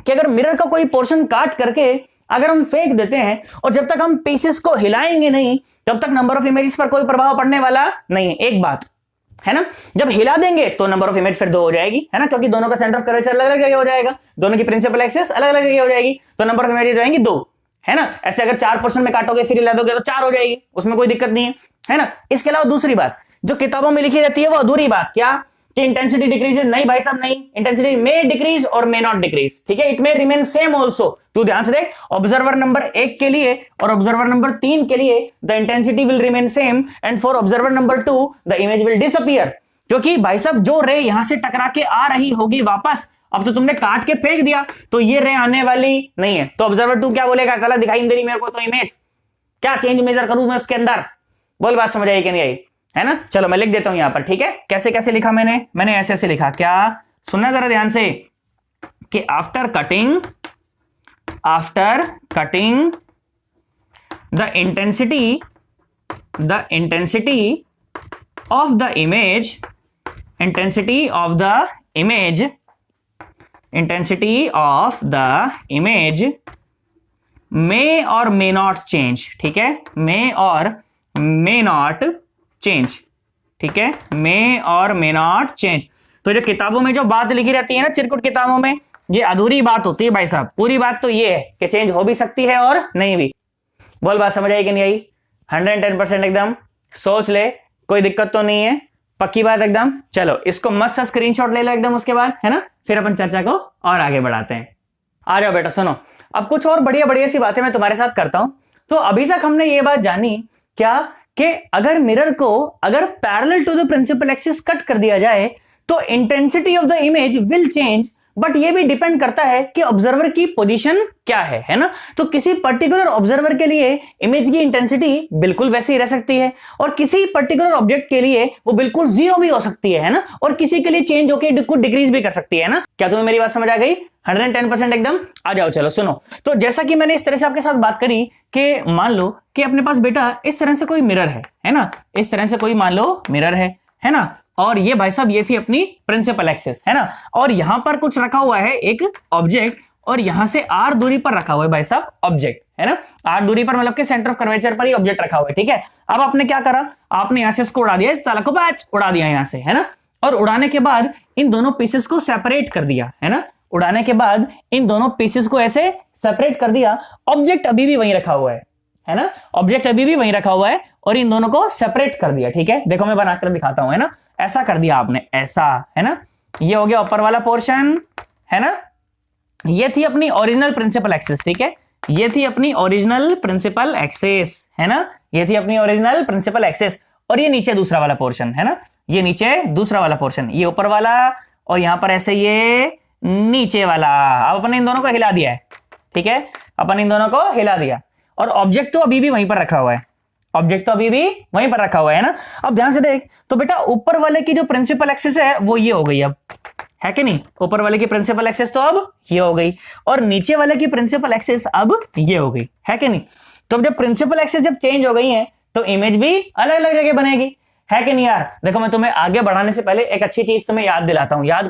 कि अगर मिरर का कोई पोर्शन काट करके अगर हम फेंक देते हैं और जब तक हम पीसेस को हिलाएंगे नहीं तब तक नंबर ऑफ इमेजेस पर कोई प्रभाव पड़ने वाला नहीं है। एक बात है ना, जब हिला देंगे तो नंबर ऑफ इमेज फिर 2 हो जाएगी, है ना, क्योंकि दोनों का सेंटर ऑफ कर्वेचर अलग अलग जगह हो जाएगा, दोनों की प्रिंसिपल एक्सिस अलग अलग जगह हो जाएगी, तो नंबर ऑफ इमेजेस जाएंगी 2, है ना। ऐसे अगर 4 पोर्शन में काटोगे फिर हिला दोगे तो 4 हो जाएगी, उसमें कोई दिक्कत नहीं है ना। इसके अलावा दूसरी बात जो किताबों में लिखी रहती है वो अधूरी बात, क्या कि इंटेंसिटी डिक्रीज? नहीं भाई साहब नहीं, इंटेंसिटी मे डिक्रीज और मे नॉट डिक्रीज, ठीक है, it may remain same also. तू ध्यान से देख, ऑब्जर्वर नंबर 1 के लिए और ऑब्जर्वर नंबर 3 के लिए the intensity will remain same and for observer number 2 the image will disappear. क्योंकि भाई साहब जो रे यहां से टकरा के आ रही होगी वापस, अब तो तुमने काट के फेंक दिया तो ये रे आने वाली नहीं है, तो ऑब्जर्वर 2 क्या बोलेगा, चला दिखाई नहीं दे रही मेरे को तो इमेज, क्या चेंज मेजर करूं मैं उसके अंदर? बोल बात समझ आई कि नहीं आई? है ना। चलो मैं लिख देता हूं यहां पर, ठीक है। कैसे कैसे लिखा मैंने ऐसे ऐसे लिखा, क्या सुनना जरा ध्यान से, कि after cutting the intensity of the image may or may not change, ठीक है, may or may not change, ठीक है, may or may not change। तो जो किताबों में जो बात लिखी रहती है ना, चिरकुट किताबों में, ये अधूरी बात होती है भाई साहब। पूरी बात तो ये है कि चेंज हो भी सकती है और नहीं भी। बोल बात समझ आई कि नहीं आई? 110% एकदम सोच ले, कोई दिक्कत तो नहीं है, पक्की बात एकदम। चलो इसको मस्त स्क्रीनशॉट ले लो एकदम, उसके बाद है ना फिर अपन चर्चा को और आगे बढ़ाते हैं। आ जाओ बेटा सुनो, अब कुछ और बढ़िया बढ़िया सी बातें मैं तुम्हारे साथ करता हूं। तो अभी तक हमने ये बात जानी क्या कि अगर मिरर को अगर parallel to the principal axis cut कर दिया जाए तो intensity of the image will change, but ये भी डिपेंड करता है कि ऑब्जर्वर की पोजीशन क्या है ना। तो किसी पर्टिकुलर ऑब्जर्वर के लिए इमेज की इंटेंसिटी बिल्कुल वैसी ही रह सकती है और किसी पर्टिकुलर ऑब्जेक्ट के लिए वो बिल्कुल 0 भी हो सकती है ना, और किसी के लिए चेंज होकर कुछ डिक्रीज भी कर सकती है ना। क्या तुम्हें मेरी बात समझ आ गई? 110% एकदम। आ जाओ चलो सुनो, तो जैसा कि मैंने इस तरह से आपके साथ बात करी कि मान लो कि अपने पास बेटा इस तरह से कोई मिरर है ना, इस तरह से कोई मान लो मिरर है ना, और ये भाई साहब ये थी अपनी प्रिंसिपल एक्सिस, है ना, और यहां पर कुछ रखा हुआ है एक ऑब्जेक्ट, और यहां से r दूरी पर रखा हुआ है भाई साहब ऑब्जेक्ट, है ना, r दूरी पर मतलब कि सेंटर ऑफ कर्वेचर पर ही ऑब्जेक्ट रखा हुआ है, ठीक है। अब आपने क्या करा, आपने यहां से इसको उड़ा दिया, इस ताला को बैच उड़ा दिया यहां से, है ना, और उड़ाने के बाद इन दोनों पीसेस को सेपरेट कर दिया, है ना, उड़ाने के बाद इन दोनों पीसेस को ऐसे सेपरेट कर दिया, ऑब्जेक्ट अभी भी वहीं रखा हुआ है ना, ऑब्जेक्ट अभी भी वहीं रखा हुआ है और इन दोनों को सेपरेट कर दिया, ठीक है। देखो मैं बनाकर दिखाता हूं, है ना, ऐसा कर दिया आपने, ऐसा, है ना, ये हो गया ऊपर वाला पोर्शन, है ना, ये थी अपनी ओरिजिनल प्रिंसिपल एक्सिस, ठीक है, ये थी अपनी ओरिजिनल प्रिंसिपल एक्सिस, है ना, ये थी अपनी ओरिजिनल प्रिंसिपल एक्सिस। और ये नीचे दूसरा वाला पोर्शन है ना, ये नीचे दूसरा वाला पोर्शन, ये ऊपर वाला, और यहां पर ऐसे ये नीचे वाला। अब अपन इन दोनों को हिला दिया है, ठीक है, अपन इन दोनों को हिला दिया, और ऑब्जेक्ट तो अभी भी वहीं पर रखा हुआ है, ऑब्जेक्ट तो अभी भी वहीं पर रखा हुआ है ना। अब ध्यान से देख, तो बेटा ऊपर वाले की जो प्रिंसिपल एक्सिस है वो ये हो गई अब, है कि नहीं, ऊपर वाले की प्रिंसिपल एक्सिस तो अब ये हो गई, और नीचे वाले की प्रिंसिपल एक्सिस अब ये हो गई, है कि नहीं। तो अब जब प्रिंसिपल एक्सिस जब चेंज हो गई है तो इमेज भी अलग अलग जगह बनेगी, है कि नहीं यार। देखो मैं तुम्हें आगे बढ़ाने से पहले एक अच्छी चीज तुम्हें याद दिलाता हूं, याद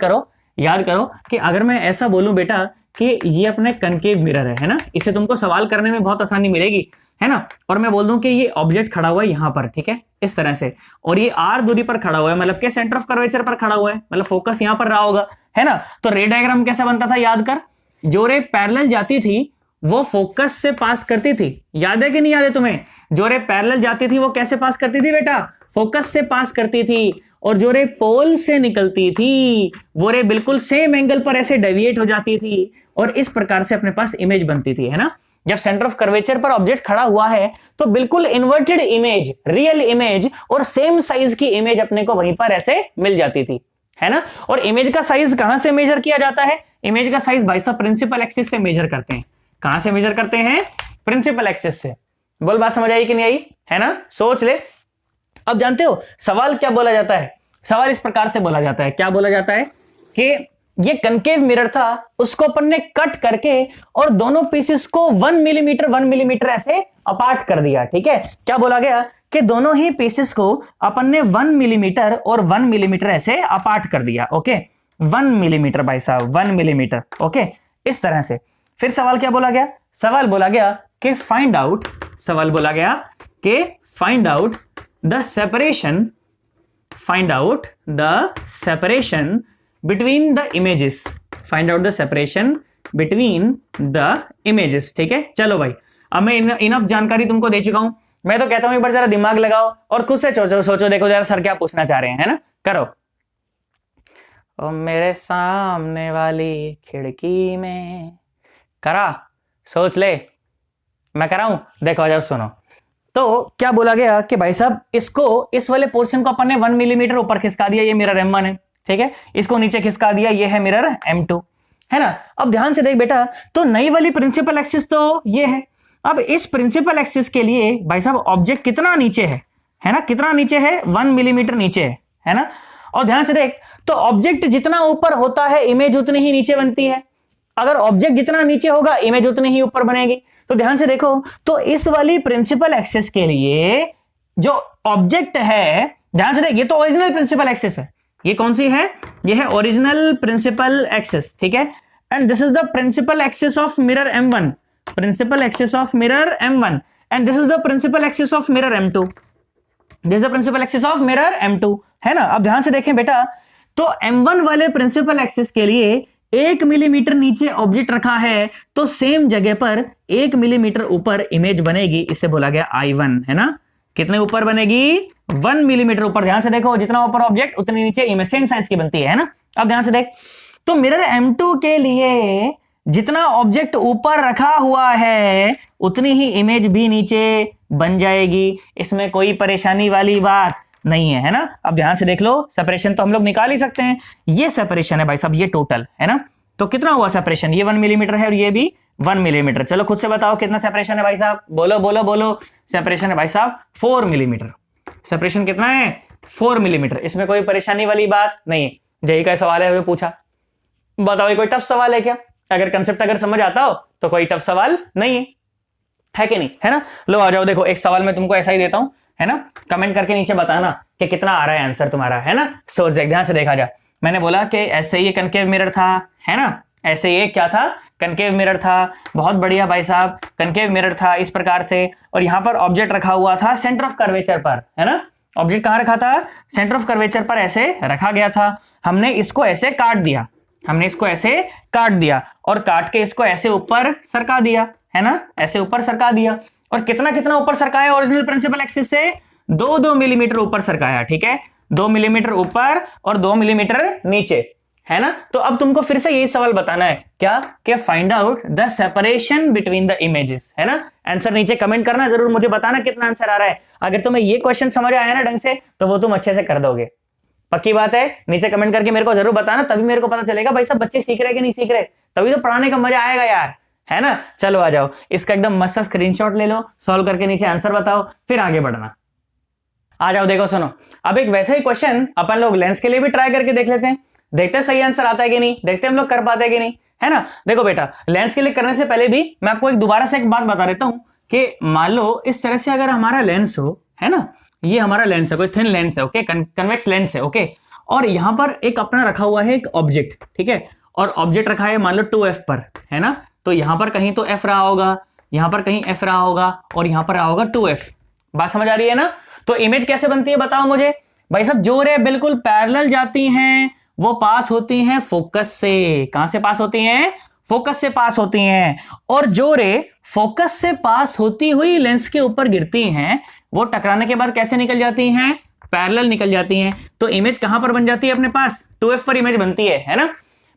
करो कि अगर मैं ऐसा बोलूं बेटा कि ये अपने कनकेव मिरर है ना, इसे तुमको सवाल करने में बहुत आसानी मिलेगी, है ना। और मैं बोल दूं कि ये ऑब्जेक्ट खड़ा हुआ है यहां पर, ठीक है, इस तरह से, और ये r दूरी पर खड़ा हुआ है, मतलब के सेंटर ऑफ कर्वेचर पर खड़ा हुआ है, मतलब फोकस यहां पर रहा होगा, है ना। तो रे डायग्राम कैसा बनता था, याद कर, जो रे पैरेलल जाती थी वो फोकस से पास करती थी, याद है कि नहीं याद है तुम्हें। जो रे पैरेलल जाती थी वो कैसे पास करती थी बेटा, फोकस से पास करती थी, और जो रे पोल से निकलती थी वो रे बिल्कुल सेम एंगल पर ऐसे डेविएट हो जाती थी, और इस प्रकार से अपने पास इमेज बनती थी, है ना। जब सेंटर ऑफ कर्वेचर पर ऑब्जेक्ट खड़ा हुआ है तो बिल्कुल इन्वर्टेड इमेज, रियल इमेज और सेम साइज की इमेज अपने को वहीं पर ऐसे मिल जाती थी, है ना। और इमेज का साइज कहां से मेजर किया जाता है, इमेज का साइज भाई साहब प्रिंसिपल एक्सिस से मेजर करते हैं। कहां से मेजर करते हैं, प्रिंसिपल एक्सिस से। बोल बात समझ आई कि नहीं आई, है ना, सोच ले। अब जानते हो सवाल क्या बोला जाता है, सवाल इस प्रकार से बोला जाता है, क्या बोला जाता है कि ये कनकेव मिरर था, उसको अपन ने कट करके और दोनों पीसेस को 1 मिलीमीटर ऐसे अपार्ट कर दिया, ठीक है। क्या बोला गया कि दोनों ही पीसेस को अपन ने 1 मिलीमीटर और 1 मिलीमीटर ऐसे अपार्ट कर दिया, ओके, 1 मिलीमीटर भाई साहब, 1 मिलीमीटर, ओके, इस तरह से। फिर सवाल क्या बोला गया, सवाल बोला गया कि फाइंड आउट, सवाल बोला गया कि find out the separation, find out the separation between the images, find out the separation between the images, ठीक है। चलो भाई, अब मैं इनफ जानकारी तुमको दे चुका हूं, मैं तो कहता हूं एक बार जरा दिमाग लगाओ और खुद से सोचो, देखो जरा सर क्या पूछना चाह रहे हैं, है ना, करो। ओ मेरे सामने वाली खिड़की में, करा, सोच ले, मैं कराऊं, देखो आ जाओ सुनो। तो क्या बोला गया कि भाई साहब इसको, इस वाले पोर्शन को अपन ने 1 मिलीमीटर ऊपर खिसका दिया, ये मिरर M1 है, ठीक है, इसको नीचे खिसका दिया, ये है मिरर M2, है ना। अब ध्यान से देख बेटा, तो नई वाली प्रिंसिपल एक्सिस तो ये है। अब इस प्रिंसिपल एक्सिस के लिए भाई साहब ऑब्जेक्ट कितना नीचे है ना, कितना नीचे है, 1 मिलीमीटर नीचे है ना। और ध्यान से देख, तो ऑब्जेक्ट जितना ऊपर होता है इमेज उतनी ही नीचे बनती है, अगर ऑब्जेक्ट जितना नीचे होगा इमेज उतनी ही ऊपर बनेगी। तो ध्यान से देखो, तो इस वाली प्रिंसिपल एक्सिस के लिए जो ऑब्जेक्ट है, ध्यान से देख, ये तो ओरिजिनल प्रिंसिपल एक्सिस है, ये कौन सी है, ये है ओरिजिनल प्रिंसिपल एक्सिस, ठीक है। And this is the principal axis of mirror M1, principal axis of mirror M1, and this is the principal axis of mirror M2, this is the principal axis of mirror M2, है ना। अब ध्यान से देखें बेटा, तो M1 वाले principal axis के लिए 1 मिलीमीटर नीचे ऑब्जेक्ट रखा है तो सेम जगह पर 1 मिलीमीटर ऊपर इमेज बनेगी, इसे बोला गया I1, है ना। कितने ऊपर बनेगी, 1 मिलीमीटर ऊपर। ध्यान से देखो, जितना ऊपर ऑब्जेक्ट उतनी नीचे इमेज, सेम साइज की बनती है ना। अब ध्यान से देख, तो मिरर M2 के लिए जितना ऑब्जेक्ट ऊपर रखा हुआ है उतनी ही इमेज भी नीचे बन जाएगी, इसमें कोई परेशानी वाली बात नहीं है ना। अब ध्यान से देख लो, सेपरेशन तो हम लोग निकाल ही सकते हैं, ये सेपरेशन है भाई साहब, ये टोटल है ना। तो कितना हुआ सेपरेशन, ये 1 मिलीमीटर है और ये भी 1 मिलीमीटर। चलो खुद से बताओ कितना सेपरेशन है भाई साहब, बोलो बोलो बोलो। सेपरेशन है भाई साहब 4 मिलीमीटर, सेपरेशन कितना है, 4 मिलीमीटर, इसमें कोई परेशानी वाली बात नहीं। जेई का सवाल है, पूछा, बताओ कोई टफ सवाल है क्या, अगर कंसेप्ट अगर समझ आता हो तो कोई टफ सवाल नहीं है कि नहीं, है ना। लो आ जाओ, देखो एक सवाल मैं तुमको ऐसा ही देता हूं, है ना, कमेंट करके नीचे बताना कि कितना आ रहा है आंसर तुम्हारा, है ना। सोच देख, ध्यान से देखा जा, मैंने बोला कि ऐसे ये कनकेव मिरर था, है ना, ऐसे ये क्या था, कनकेव मिरर था, बहुत बढ़िया भाई साहब, कनकेव मिरर था इस प्रकार से, और यहां पर ऑब्जेक्ट रखा हुआ था सेंटर ऑफ कर्वेचर पर, है ना। ऑब्जेक्ट कहां रखा था, सेंटर ऑफ कर्वेचर पर ऐसे रखा गया था, हमने इसको ऐसे काट दिया, हमने इसको ऐसे काट दिया और काट के इसको ऐसे ऊपर सरका दिया, है ना, ऐसे ऊपर सरका दिया। और कितना कितना ऊपर सरकाया ओरिजिनल प्रिंसिपल एक्सिस से, 2-2 मिलीमीटर ऊपर सरकाया, ठीक है, 2 मिलीमीटर ऊपर और 2 मिलीमीटर नीचे, है ना। तो अब तुमको फिर से यही सवाल बताना है, क्या कि find out the separation between the images, है ना। आंसर नीचे कमेंट करना, जरूर मुझे बताना कितना आंसर आ रहा है। अगर तुम्हें ये क्वेश्चन समझ आया ना ढंग से, तो वो तुम अच्छे से कर दोगे, पक्की बात है। नीचे कमेंट करके मेरे को जरूर बताना, तभी मेरे को पता चलेगा भाई सब बच्चे सीख रहे कि नहीं सीख रहे, तभी तो पढ़ाने का मजा आएगा यार, है ना। चलो आ जाओ, इसका एकदम मस्त स्क्रीनशॉट ले लो, सॉल्व करके नीचे आंसर बताओ, फिर आगे बढ़ना। आ जाओ, देखो सुनो, अब एक वैसा ही क्वेश्चन अपन लोग लेंस के लिए भी ट्राई करके देख लेते हैं, देखते हैं सही आंसर आता है कि नहीं, देखते हैं हम लोग कर पाते हैं कि नहीं, है ना। देखो बेटा, लेंस के लिए करने से पहले भी मैं आपको एक दोबारा से एक बात बता देता हूं कि मान लो इस तरह से अगर हमारा लेंस हो, है ना, ये हमारा लेंस है, कोई थिन लेंस है, ओके, कन्वेक्स लेंस है, ओके, और यहां पर एक अपना रखा हुआ है एक ऑब्जेक्ट, ठीक है, और ऑब्जेक्ट रखा है मान लो 2f पर, है ना। तो यहां पर कहीं तो f रहा होगा, यहां पर कहीं f रहा होगा, और यहां पर रहा होगा 2f। बात समझ आ रही है ना। तो इमेज कैसे बनती है बताओ मुझे भाई साहब। जो रे बिल्कुल पैरेलल जाती हैं वो पास होती हैं फोकस से। कहां से पास होती हैं? फोकस से पास होती हैं। और जो रे फोकस से पास होती हुई लेंस के ऊपर गिरती हैं वो टकराने के बाद कैसे निकल जाती हैं? पैरेलल निकल जाती हैं। तो इमेज कहां पर बन जाती है अपने पास? 2f पर इमेज बनती है ना।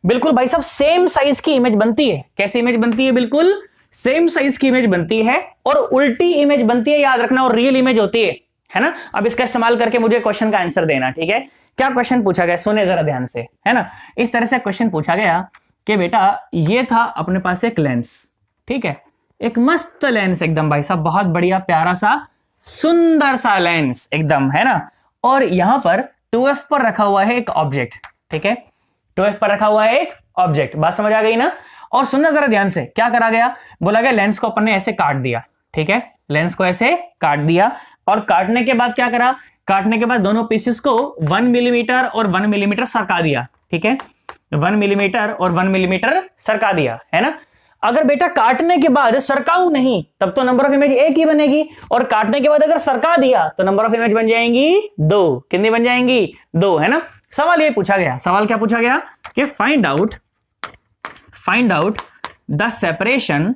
बिल्कुल भाई साहब सेम साइज की इमेज बनती है। कैसी इमेज बनती है? बिल्कुल सेम साइज की इमेज बनती है और उल्टी इमेज बनती है, याद रखना, और रियल इमेज होती है ना। अब इसका इस्तेमाल करके मुझे क्वेश्चन का आंसर देना, ठीक है। क्या क्वेश्चन पूछा गया सुने जरा ध्यान से, है ना। इस तरह से क्वेश्चन पूछा गया कि बेटा ये था अपने पास एक लेंस, ठीक है, एक मस्त लेंस एकदम भाई साहब, बहुत बढ़िया प्यारा सा सुंदर सा लेंस एकदम, है ना। और यहां पर 2f पर रखा हुआ है एक ऑब्जेक्ट, ठीक है, 2f पर रखा हुआ है एक ऑब्जेक्ट। बात समझ आ गई ना। और सुनना जरा ध्यान से, क्या करा गया, बोला गया लेंस को अपन ने ऐसे काट दिया, ठीक है, लेंस को ऐसे काट दिया, और काटने के बाद क्या करा, काटने के बाद दोनों पीसेस को 1 मिलीमीटर और 1 मिलीमीटर सरका दिया, ठीक है, 1 मिलीमीटर और 1 मिलीमीटर सरका दिया, है ना। अगर बेटा काटने के बाद सरकाऊ नहीं तब तो नंबर ऑफ इमेज एक ही बनेगी, और काटने के बाद अगर सरका दिया तो नंबर ऑफ इमेज बन जाएंगी 2। कितनी बन जाएंगी? 2, है ना। सवाल ये पूछा गया, सवाल क्या पूछा गया कि find out the separation,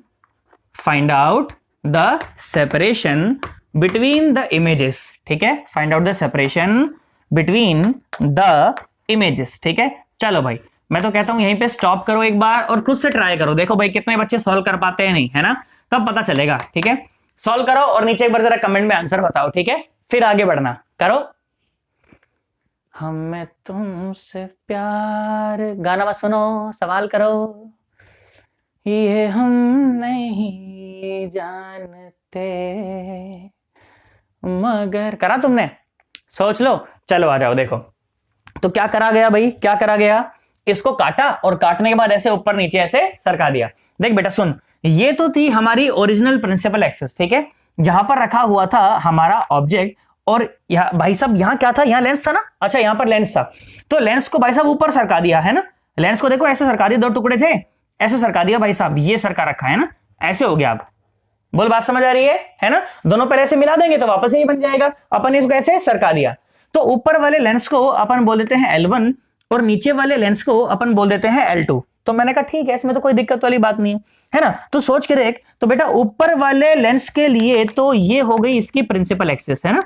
find out the separation between the images, ठीक है, find out the separation between the images, ठीक है। चलो भाई मैं तो कहता हूं यहीं पे स्टॉप करो एक बार और खुद से ट्राई करो, देखो भाई कितने बच्चे सॉल्व कर पाते हैं नहीं, है ना, तब पता चलेगा, ठीक है। सॉल्व करो और नीचे एक बार जरा कमेंट में आंसर बताओ, ठीक है, फिर आगे बढ़ना करो। हमें तुमसे प्यार, गाना मत सुनो, सवाल करो। ये हम नहीं जानते मगर, करा तुमने, सोच लो। चलो आ जाओ, देखो तो क्या करा गया भाई, क्या करा गया, इसको काटा और काटने के बाद ऐसे ऊपर नीचे ऐसे सरका दिया। देख बेटा सुन, ये तो थी हमारी ओरिजिनल प्रिंसिपल एक्सिस, ठीक है, जहां पर रखा हुआ था हमारा ऑब्जेक्ट, और यहां भाई साहब यहां क्या था, यहां लेंस था ना, अच्छा यहां पर लेंस था, तो लेंस को भाई साहब ऊपर सरका दिया, है ना। लेंस को देखो ऐसे सरका दिया, 2 टुकड़े थे, ऐसे सरका दिया भाई साहब, ये सरका रखा है ना, ऐसे हो गया। अब बोल बात समझ आ रही है ना। दोनों पहले ऐसे मिला देंगे तो वापस यही बन जाएगा। अपन इसको ऐसे सरका दिया, तो ऊपर वाले लेंस को अपन बोल देते हैं L1 और नीचे वाले लेंस को अपन बोल देते हैं L2। तो मैंने कहा ठीक है, इसमें तो कोई दिक्कत वाली बात नहीं है ना। तो सोच के देख, तो बेटा ऊपर वाले लेंस के लिए तो ये हो गई इसकी प्रिंसिपल एक्सिस, है ना,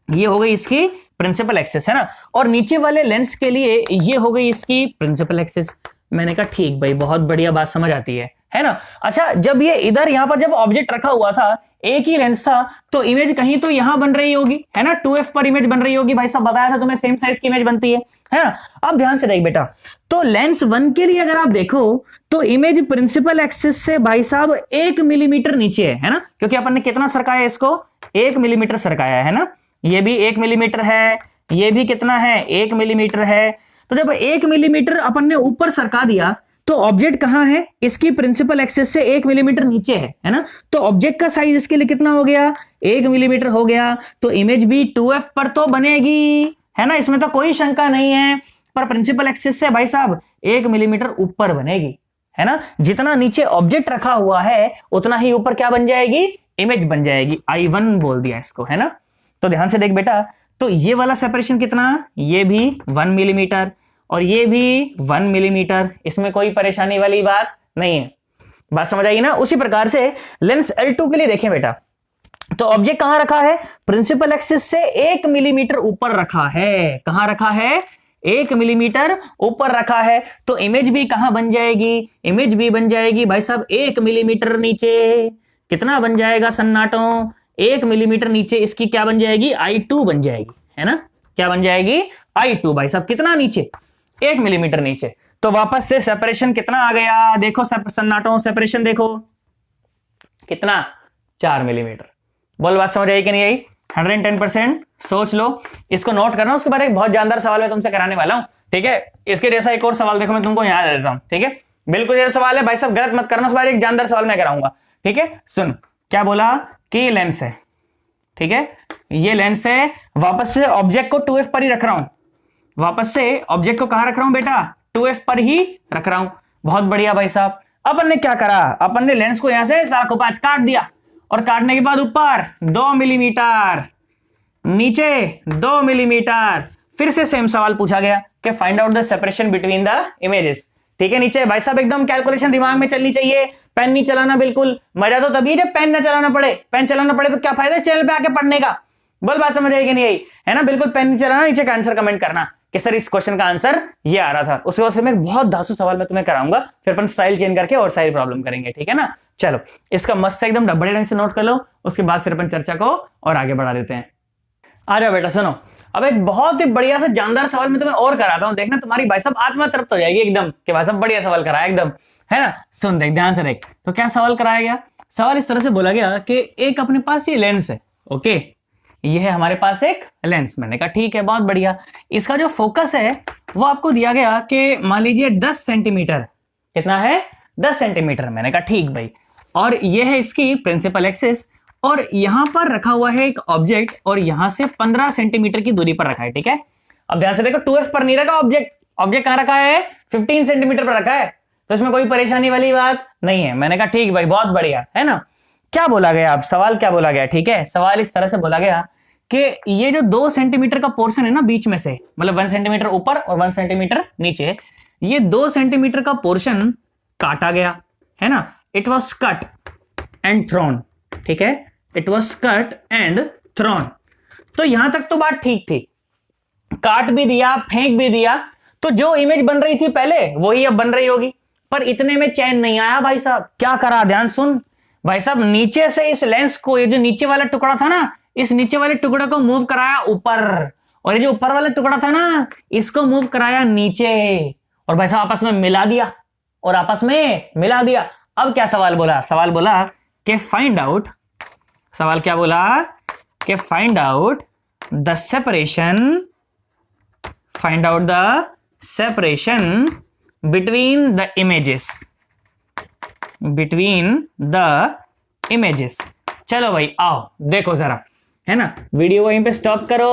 ये हो गई इसकी प्रिंसिपल एक्सिस, है ना, और नीचे वाले लेंस के लिए ये हो गई इसकी प्रिंसिपल एक्सिस। मैंने कहा ठीक भाई, बहुत बढ़िया बात समझ आती है ना। अच्छा जब ये इधर यहां पर जब ऑब्जेक्ट रखा हुआ था, एक ही लेंस था, तो इमेज कहीं तो यहां बन रही होगी, है ना, 2f पर इमेज बन रही होगी, भाई साहब बताया था तुम्हें, सेम साइज की इमेज बनती है ना। अब ध्यान से देख बेटा, तो लेंस 1 के लिए अगर आप देखो तो इमेज प्रिंसिपल एक्सिस से भाई साहब 1 मिलीमीटर नीचे है ना, क्योंकि अपन ने कितना सरकाया इसको, 1 मिलीमीटर सरकाया है ना। ये भी 1 मिलीमीटर है, ये भी कितना है, 1 मिलीमीटर है। तो जब 1 मिलीमीटर अपन ने ऊपर सरका दिया तो ऑब्जेक्ट कहां है, इसकी प्रिंसिपल एक्सिस से 1 मिलीमीटर नीचे है ना। तो ऑब्जेक्ट का साइज इसके लिए कितना हो गया, 1 मिलीमीटर हो गया। तो इमेज भी 2f पर तो बनेगी, है ना, इसमें तो कोई शंका नहीं है, पर प्रिंसिपल एक्सिस से भाई साहब 1 मिलीमीटर ऊपर बनेगी, है ना। जितना नीचे ऑब्जेक्ट रखा हुआ है उतना ही ऊपर क्या बन जाएगी, इमेज बन जाएगी। I1 बोल दिया इसको, है ना। तो ध्यान से देख बेटा, तो ये वाला सेपरेशन कितना, ये भी 1 मिलीमीटर और ये भी 1 मिलीमीटर, इसमें कोई परेशानी वाली बात नहीं है। बात समझ आई ना। उसी प्रकार से लेंस L2 के लिए देखें बेटा, तो ऑब्जेक्ट कहां रखा है, प्रिंसिपल एक्सिस से 1 मिलीमीटर ऊपर रखा है। कहां रखा है, 1 मिलीमीटर ऊपर रखा है, तो इमेज भी कहां बन जाएगी, इमेज भी बन जाएगी भाई साहब 1 मिलीमीटर नीचे। कितना बन जाएगा सन्नाटों, 1 मिलीमीटर नीचे इसकी क्या बन जाएगी, I2 बन जाएगी, है ना, क्या बन जाएगी, I2 भाई साहब, कितना नीचे, 1 मिलीमीटर नीचे। तो वापस से सेपरेशन कितना आ गया, देखो सन्नाटों, सेपरेशन देखो कितना, 4 मिलीमीटर। बोल बात समझ आई कि नहीं आई, 110%। सोच लो, इसको नोट करना, उसके बाद एक बहुत जानदार सवाल मैं तुमसे कराने वाला हूं, ठीक है। इसके जैसा एक और सवाल देखो मैं तुमको यहां दे देता हूं, ठीक है, बिल्कुल ये सवाल है भाई साहब, गलत मत करना, उसके बाद एक जानदार सवाल मैं कराऊंगा, ठीक है। सुन क्या बोला कि लेंस है, ठीक है, ये लेंस है, वापस से ऑब्जेक्ट को 2f पर ही रख रहा हूं, वापस से ऑब्जेक्ट को कहां रख रहा हूं बेटा, 2f पर ही रख रहा हूं। बहुत बढ़िया भाई साहब, अपन ने क्या करा, अपन ने लेंस को यहां से सारा को 5 काट दिया, और काटने के बाद ऊपर 2 मिलीमीटर, नीचे 2 मिलीमीटर। फिर से सेम सवाल पूछा गया कि find out the separation between the images, ठीक है। नीचे भाई साहब एकदम कैलकुलेशन दिमाग में चलनी चाहिए, पेन नहीं चलाना बिल्कुल, मजा तो तभी जब पेन ना चलाना पड़े, पेन चलाना पड़े तो क्या फायदा चैनल पे आके पढ़ने का। बोल बात समझ आई कि नहीं आई, है ना, बिल्कुल पेन नहीं चलाना, नीचे का आंसर कमेंट करना कि सर इस क्वेश्चन का आंसर ये आ रहा था। उसके बाद फिर मैं एक बहुत धांसू सवाल मैं तुम्हें कराऊंगा, फिर अपन स्टाइल चेंज करके और सारी प्रॉब्लम करेंगे, ठीक है ना। चलो इसका मस्त से एकदम बड़े ढंग से नोट कर लो, उसके बाद फिर अपन चर्चा को और आगे बढ़ा देते हैं। आ जाओ बेटा सुनो, अब एक बहुत ही बढ़िया सा जानदार सवाल मैं तुम्हें और कराता हूं, देखना तुम्हारी भाई साहब आत्मा तृप्त हो जाएगी एकदम कि भाई साहब बढ़िया सवाल कराया एकदम, है ना। सुन देख ध्यान से देख, तो क्या सवाल कराया गया, सवाल इस तरह से बोला गया कि एक अपने पास ये लेंस है, ओके, ये है हमारे पास एक लेंस। मैंने कहा ठीक है, बहुत बढ़िया, इसका जो फोकस है वो आपको दिया गया कि मान लीजिए 10 सेंटीमीटर, कितना है, 10 सेंटीमीटर। मैंने कहा ठीक भाई, और ये है इसकी प्रिंसिपल एक्सिस, और यहां पर रखा हुआ है एक ऑब्जेक्ट, और यहां से 15 सेंटीमीटर की दूरी पर रखा है, ठीक है। अब ध्यान से देखो 2f पर नहीं रखा ऑब्जेक्ट, ऑब्जेक्ट कहां रखा है, 15 सेंटीमीटर पर रखा है, तो इसमें कोई परेशानी वाली बात नहीं है। मैंने कहा ठीक भाई, बहुत बढ़िया, है ना। क्या बोला गया, अब सवाल क्या बोला गया, ठीक है, सवाल इस तरह से बोला गया कि ये जो 2 सेंटीमीटर का पोर्शन है ना बीच में से, मतलब 1 सेंटीमीटर ऊपर और 1 सेंटीमीटर नीचे, ये 2 सेंटीमीटर का पोर्शन काटा गया, है ना, it was cut and thrown, ठीक है, it was cut and thrown. तो यहां तक तो बात ठीक थी, काट भी दिया, फेंक भी दिया, तो जो इमेज बन रही थी पहले वही अब बन रही होगी, पर इतने में चैन नहीं आया भाई साहब। क्या करा, ध्यान सुन भाई साहब, नीचे से इस लेंस को, ये जो नीचे वाला टुकड़ा था ना, इस नीचे वाले टुकड़े को मूव कराया ऊपर, और ये जो ऊपर वाला टुकड़ा था ना, इसको मूव कराया नीचे, और भाई साहब आपस में मिला दिया, और आपस में मिला दिया। अब क्या सवाल बोला, सवाल बोला कि फाइंड आउट, सवाल क्या बोला कि find out the separation, find out the separation between the images, between the images. चलो भाई आओ देखो जरा, है ना, वीडियो वहीं पे स्टॉप करो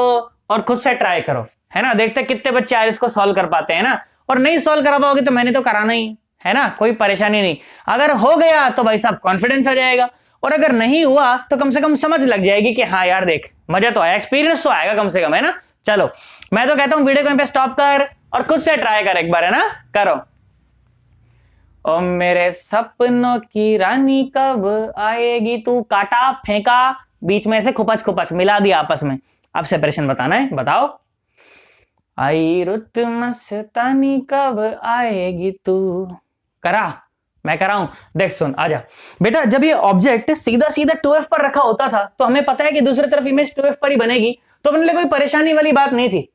और खुद से ट्राई करो, है ना, देखते कितने बच्चे यार इसको सॉल्व कर पाते हैं ना, और नहीं सॉल्व करा पाओगे तो मैंने तो कराना ही, है ना, कोई परेशानी नहीं। अगर हो गया तो भाई साहब कॉन्फिडेंस आ जाएगा, और अगर नहीं हुआ तो कम से कम समझ लग जाएगी कि हाँ यार देख मजा तो आया, एक्सपीरियंस तो आएगा कम से कम, है ना। चलो मैं तो कहता हूं वीडियो को यहीं पे स्टॉप कर और खुद से ट्राई कर एक बार, है ना, करो। ओ मेरे सपनों की रानी कब आएगी तू, काटा फेंका, बीच में से खुपच खुपच मिला दिया आपस में। अब सेपरेशन बताना है, बताओ। आई रुत मस्तानी कब आएगी तू, करा, मैं कराऊं, देख सुन, आजा बेटा। जब ये ऑब्जेक्ट सीधा सीधा 2f पर रखा होता था तो हमें पता है कि दूसरी तरफ इमेज 2f पर ही बनेगी, तो अपने लिए कोई परेशानी वाली बात नहीं थी।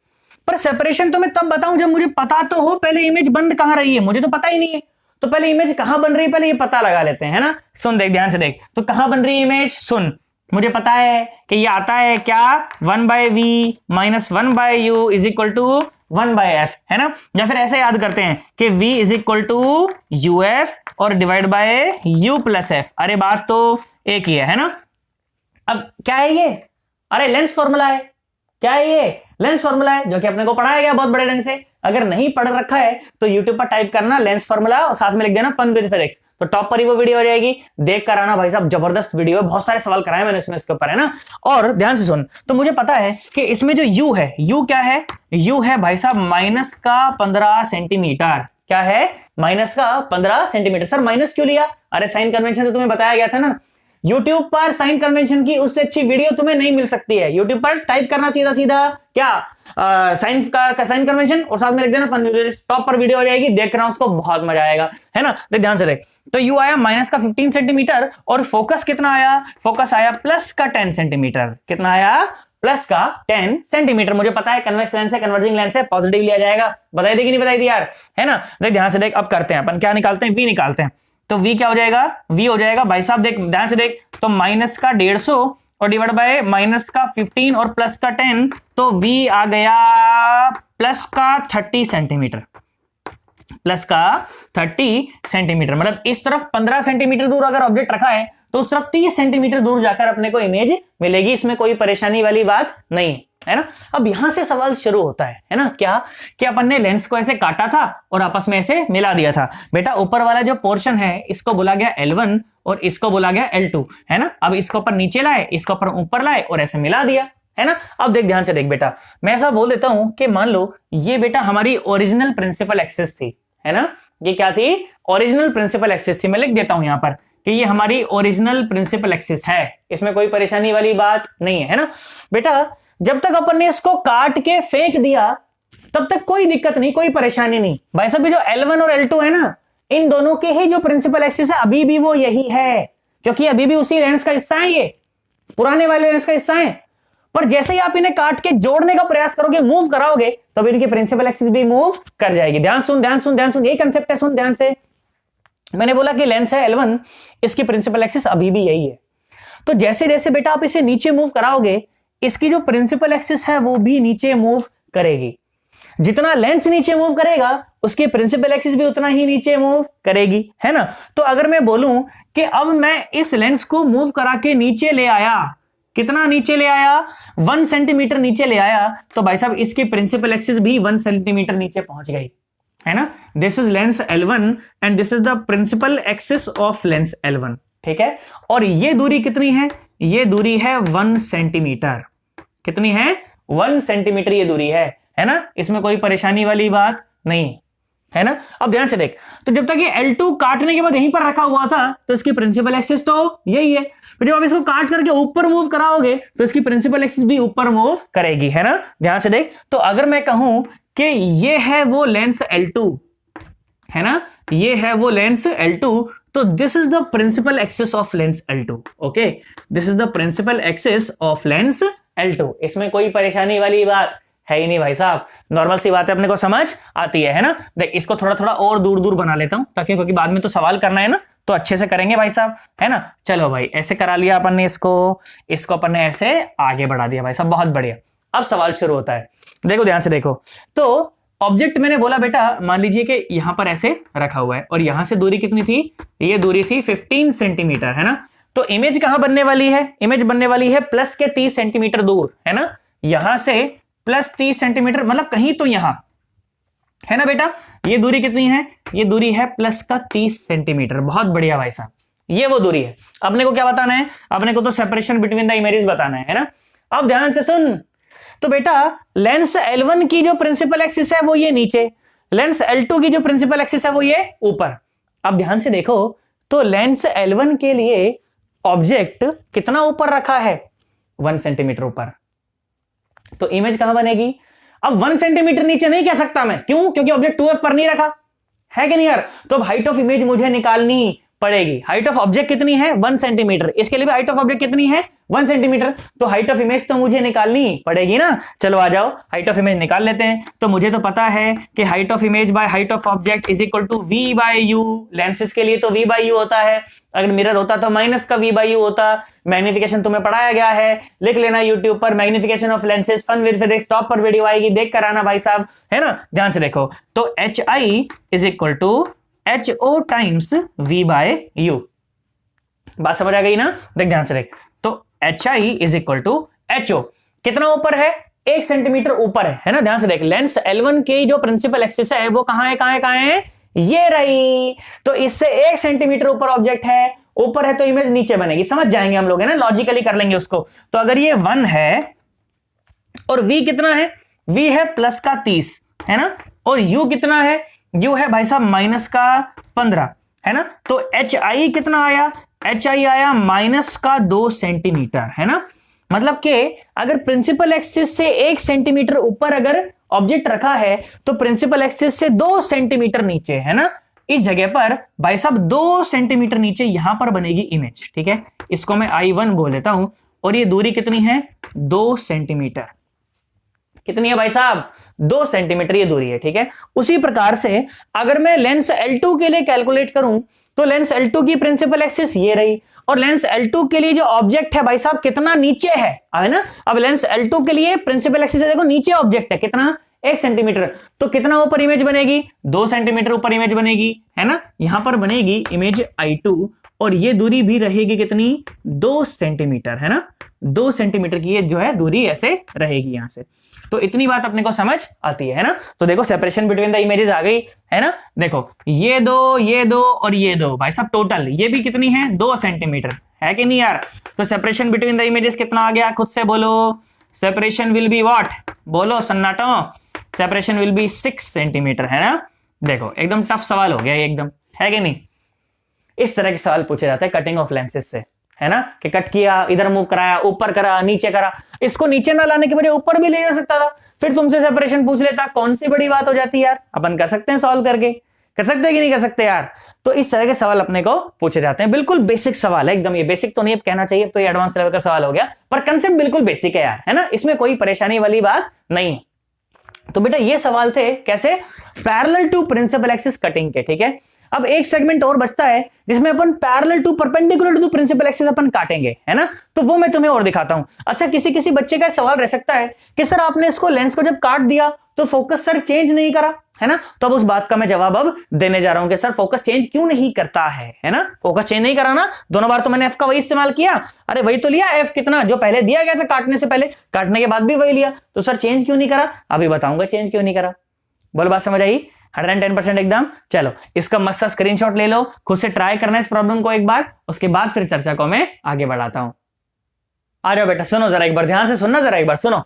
पर सेपरेशन तो मैं तब बताऊं जब मुझे पता तो हो पहले इमेज बंद कहां रही है, मुझे तो पता ही नहीं है, तो पहले इमेज कहां बन रही है पहले ये पता लगा लेते हैं, है ना। सुन देख ध्यान से देख, तो कहां बन रही है इमेज, सुन मुझे पता है कि ये आता है क्या, 1/v minus 1/u is equal to 1/f, है ना। या फिर ऐसे याद करते हैं कि v is equal to uf और divide by u plus f। अरे बात तो एक ही है ना। अब क्या है ये, अरे लेंस फॉर्मूला है, क्या है ये, लेंस फॉर्मूला है, जो कि अपने को पढ़ाया गया बहुत बड़े ढंग से। अगर नहीं पढ़ रखा है तो यूट्यूब पर टाइप करना लेंस फॉर्मूला और साथ में लिख देना फन विद फिजिक्स, तो टॉप पर ही वो वीडियो हो जाएगी, देख कर आना भाई साहब, जबरदस्त वीडियो है, बहुत सारे सवाल कराए मैंने इसमें इसके ऊपर, है ना। और ध्यान से सुन, तो मुझे पता है कि इसमें जो u है, u क्या है, u है भाई साहब माइनस का 15 सेंटीमीटर, क्या है, माइनस का 15 सेंटीमीटर। सर माइनस क्यों लिया, अरे साइन कन्वेंशन तो तुम्हें बताया गया था ना यूट्यूब पर साइन कन्वेंशन की उससे अच्छी वीडियो तुम्हें नहीं मिल सकती है। यूट्यूब पर टाइप करना सीधा सीधा क्या साइन साइन कन्वेंशन और साथ में लिख देना फन, टॉप पर वीडियो आ जाएगी, देख रहा हूं उसको, बहुत मजा आएगा, है ना। तो ध्यान से देख, तो यू आया माइनस का 15 सेंटीमीटर और फोकस कितना आया, फोकस आया प्लस का 10 सेंटीमीटर। कितना आया, प्लस का 10 सेंटीमीटर। मुझे पता है कन्वेक्स लेंस है, कन्वर्जिंग लेंस है, पॉजिटिव लिया जाएगा। बताई थी कि नहीं बताई थी यार, है ना। देख ध्यान से देख, अब करते हैं अपन, क्या निकालते हैं, वी निकालते हैं। तो v क्या हो जाएगा, v हो जाएगा भाई साहब, देख ध्यान से देख, तो माइनस का 150 और डिवाइड बाय माइनस का 15 और प्लस का 10, तो v आ गया प्लस का 30 सेंटीमीटर, प्लस का 30 सेंटीमीटर। मतलब इस तरफ 15 सेंटीमीटर दूर अगर ऑब्जेक्ट रखा है तो उस तरफ 30 सेंटीमीटर दूर जाकर अपने को इमेज मिलेगी। इसमें कोई परेशानी वाली बात नहीं है ना। अब यहां से सवाल शुरू होता है ना, क्या कि अपन ने लेंस को ऐसे काटा था और आपस में ऐसे मिला दिया था। बेटा ऊपर वाला जो पोर्शन है इसको बोला गया L1 और इसको बोला गया L2, है ना। अब इसको ऊपर नीचे लाए, इसको ऊपर लाए और ऐसे मिला दिया, है ना। अब देख ध्यान से देख बेटा, मैं ऐसा बोल देता हूं कि मान लो ये बेटा हमारी ओरिजिनल प्रिंसिपल एक्सिस थी, है ना। ये क्या थी, ओरिजिनल प्रिंसिपल एक्सिस थी। मैं लिख देता हूं यहां पर कि ये हमारी ओरिजिनल प्रिंसिपल एक्सिस है, इसमें कोई परेशानी वाली बात नहीं है ना। बेटा जब तक अपन ने इसको काट के फेंक दिया तब तक कोई दिक्कत नहीं, कोई परेशानी नहीं। भाई साहब जो L1 और L2 है ना, इन दोनों के ही जो प्रिंसिपल एक्सिस है अभी भी वो यही है, क्योंकि अभी भी उसी लेंस का हिस्सा है, ये पुराने वाले लेंस का हिस्सा है। पर जैसे ही आप इन्हें काट के जोड़ने का प्रयास करोगे, मूव कराओगे, तब इनकी प्रिंसिपल एक्सिस भी मूव कर जाएगी। ध्यान सुन ध्यान सुन ध्यान सुन, यही कंसेप्ट है, सुन ध्यान से। मैंने बोला कि लेंस है L1, इसकी प्रिंसिपल एक्सिस अभी भी यही है। तो जैसे जैसे बेटा आप इसे नीचे मूव कराओगे, इसकी जो प्रिंसिपल एक्सिस है वो भी नीचे मूव करेगी। जितना लेंस नीचे मूव करेगा उसकी प्रिंसिपल एक्सिस भी उतना ही नीचे मूव करेगी, है ना। तो अगर मैं बोलूं कि अब मैं इस लेंस को मूव करा के नीचे ले आया, कितना नीचे ले आया, 1 सेंटीमीटर नीचे ले आया, तो भाई साहब इसकी प्रिंसिपल एक्सिस भी 1 सेंटीमीटर नीचे पहुंच गई, है ना। This is lens L1 and this is the principal axis of lens L1, ठीक है। और ये दूरी कितनी है, ये दूरी है 1 सेंटीमीटर। कितनी है, 1 सेंटीमीटर ये दूरी है ना। इसमें कोई परेशानी वाली बात नहीं है ना। अब ध्यान से देख, तो जब तक ये L2 काटने के बाद यहीं पर रखा हुआ था तो इसकी प्रिंसिपल एक्सिस तो यही है। फिर जब आप इसको काट करके ऊपर मूव कराओगे तो इसकी प्रिंसिपल एक्सिस भी ऊपर मूव करेगी, है ना। ध्यान से देख, तो अगर मैं कहूं कि ये है वो लेंस L2, है ना, ये है वो लेंस L2, तो this is the principal axis of lens L2। Okay, this is the principal axis of lens L2। इसमें कोई परेशानी वाली बात है ही नहीं भाई साहब, नॉर्मल सी बात है, अपने को समझ आती है ना। देख इसको थोड़ा थोड़ा और दूर दूर बना लेता हूं ताकि, क्योंकि बाद में तो सवाल करना है ना, तो अच्छे से करेंगे भाई साहब, है ना। चलो भाई ऐसे करा लिया अपन ने, इसको अपन ने ऐसे आगे बढ़ा दिया भाई साहब, बहुत बढ़िया। अब सवाल शुरू होता है, देखो ध्यान से देखो। तो ऑब्जेक्ट मैंने बोला बेटा, मान लीजिए कि यहां पर ऐसे रखा हुआ है और यहां से दूरी कितनी थी, ये दूरी थी 15 सेंटीमीटर, है ना। तो इमेज कहां बनने वाली है, इमेज बनने वाली है प्लस के 30 सेंटीमीटर दूर, है ना। यहां से प्लस 30 सेंटीमीटर, मतलब कहीं तो यहां, है ना बेटा। ये दूरी कितनी है, ये दूरी है प्लस का 30 सेंटीमीटर। बहुत बढ़िया भाई साहब, ये वो दूरी है। अपने को क्या बताना है, अपने को तो सेपरेशन बिटवीन द इमेजेस बताना है ना। अब ध्यान से सुन, तो बेटा लेंस L1 की जो प्रिंसिपल एक्सिस है वो ये नीचे, लेंस L2 की जो प्रिंसिपल एक्सिस है वो ये ऊपर। अब ध्यान से देखो, तो लेंस L1 के लिए ऑब्जेक्ट कितना ऊपर रखा है, 1 सेंटीमीटर ऊपर। तो इमेज कहां बनेगी, अब 1 सेंटीमीटर नीचे नहीं कह सकता मैं, क्यों, क्योंकि ऑब्जेक्ट 2F पर नहीं रखा है कि नहीं यार। तो अब हाइट ऑफ इमेज मुझे निकालनी पड़ेगी। हाइट ऑफ ऑब्जेक्ट कितनी है, 1 सेंटीमीटर। इसके लिए भी हाइट ऑफ ऑब्जेक्ट कितनी है, 1 सेंटीमीटर। तो हाइट ऑफ इमेज तो मुझे निकालनी पड़ेगी ना। चलो आ जाओ, हाइट ऑफ इमेज निकाल लेते हैं। तो मुझे तो पता है कि height of image by height of object is equal to V by U। Lenses के लिए तो V बाय U होता है, अगर मिरर होता तो माइनस का V बाय U होता। मैग्निफिकेशन तुम्हें पढ़ाया गया है, लिख लेना यूट्यूब पर, magnification of lenses fun with physics, top पर वीडियो आएगी, देख कर आना भाई साहब, है ना। ध्यान से देखो, तो HI is equal to HO times V by U। बात समझ आ गई ना। देख ध्यान से देख, तो HI is equal to HO कितना ऊपर है, 1 सेंटीमीटर ऊपर है ना। ध्यान से देख, लेंस L1 की जो प्रिंसिपल एक्सिस है वो कहां है, कहां है, कहां है, ये रही। तो इससे 1 सेंटीमीटर ऊपर ऑब्जेक्ट है, ऊपर है तो इमेज नीचे बनेगी। समझ जाएंगे हम लोग, है ना, लॉजिकली कर लेंगे उसको। तो अगर ये 1 है और V कितना है, V है प्लस का 30, है ना, और U कितना है, U है भाई साहब माइनस का 15, है ना। तो HI कितना आया, एच आई आया -2 सेंटीमीटर, है ना। मतलब कि अगर प्रिंसिपल एक्सिस से 1 सेंटीमीटर ऊपर अगर ऑब्जेक्ट रखा है तो प्रिंसिपल एक्सिस से 2 सेंटीमीटर नीचे, है ना, इस जगह पर भाई साहब 2 सेंटीमीटर नीचे यहां पर बनेगी इमेज, ठीक है। इसको मैं I1 बोल देता हूं और ये दूरी कितनी है 2 सेंटीमीटर। कितनी है भाई साहब 2 सेंटीमीटर ये दूरी है, ठीक है। उसी प्रकार से अगर मैं लेंस L2 के लिए कैलकुलेट करूं तो लेंस L2 की प्रिंसिपल एक्सिस ये रही और लेंस L2 के लिए जो ऑब्जेक्ट है भाई साहब कितना नीचे है ना। अब लेंस L2 के लिए प्रिंसिपल एक्सिस देखो नीचे ऑब्जेक्ट है कितना 1 सेंटीमीटर, तो कितना ऊपर इमेज बनेगी 2 सेंटीमीटर ऊपर इमेज बनेगी, है ना। यहां पर बनेगी इमेज I2 और ये दूरी भी रहेगी कितनी 2 सेंटीमीटर, है ना। 2 सेंटीमीटर की ये जो है दूरी ऐसे रहेगी यहां से। तो इतनी बात अपने को समझ आती है ना। तो देखो सेपरेशन बिटवीन द इमेजेस आ गई, है ना। देखो ये दो और ये दो भाई साहब टोटल ये भी कितनी है 2 सेंटीमीटर, है कि नहीं यार। तो सेपरेशन बिटवीन द इमेजेस कितना आ गया खुद से बोलो। सेपरेशन विल बी व्हाट, बोलो सन्नाटो। सेपरेशन विल बी 6 सेंटीमीटर, है ना। देखो एकदम टफ सवाल हो गया एकदम, है कि नहीं। इस तरह के सवाल पूछे जाते हैं कटिंग ऑफ लेंसेज से, है ना, कि कट किया इधर मूव कराया ऊपर करा नीचे करा। इसको नीचे ना लाने के बजाय ऊपर भी ले जा सकता था, फिर तुमसे सेपरेशन पूछ लेता, कौन सी बड़ी बात हो जाती है यार। अपन कर सकते हैं सॉल्व करके, कर सकते हैं कि नहीं कर सकते यार। तो इस तरह के सवाल अपने को पूछे जाते हैं। बिल्कुल बेसिक सवाल है एकदम, ये बेसिक तो नहीं कहना चाहिए तो ये एडवांस लेवल का सवाल हो गया, पर कंसेप्ट बिल्कुल बेसिक है यार, है ना। इसमें कोई परेशानी वाली बात नहीं है। तो बेटा ये सवाल थे कैसे parallel to principal axis cutting के, ठीक है। अब एक सेगमेंट और बचता है जिसमें अपन parallel to perpendicular to principal axis अपन काटेंगे, है ना। तो वो मैं तुम्हें और दिखाता हूं। अच्छा किसी बच्चे का सवाल रह सकता है कि सर आपने इसको लेंस को जब काट दिया तो फोकस सर चेंज नहीं करा, है ना। तो अब उस बात का मैं जवाब अब देने जा रहा हूं कि सर फोकस चेंज क्यों नहीं करता है ना। फोकस चेंज नहीं करा ना, दोनों बार तो मैंने एफ का वही इस्तेमाल किया, अरे वही तो लिया एफ कितना जो पहले दिया गया था काटने से पहले, काटने के बाद भी वही लिया, तो सर चेंज क्यों नहीं करा अभी बताऊंगा चेंज क्यों नहीं करा। बोल बात समझ आई 110% एकदम। चलो इसका मस्त सा स्क्रीनशॉट ले लो, खुद से ट्राई करना इस प्रॉब्लम को एक बार, उसके बाद फिर चर्चा को मैं आगे बढ़ाता हूं। आ जाओ बेटा सुनो जरा एक बार, ध्यान से सुनना जरा एक बार सुनो।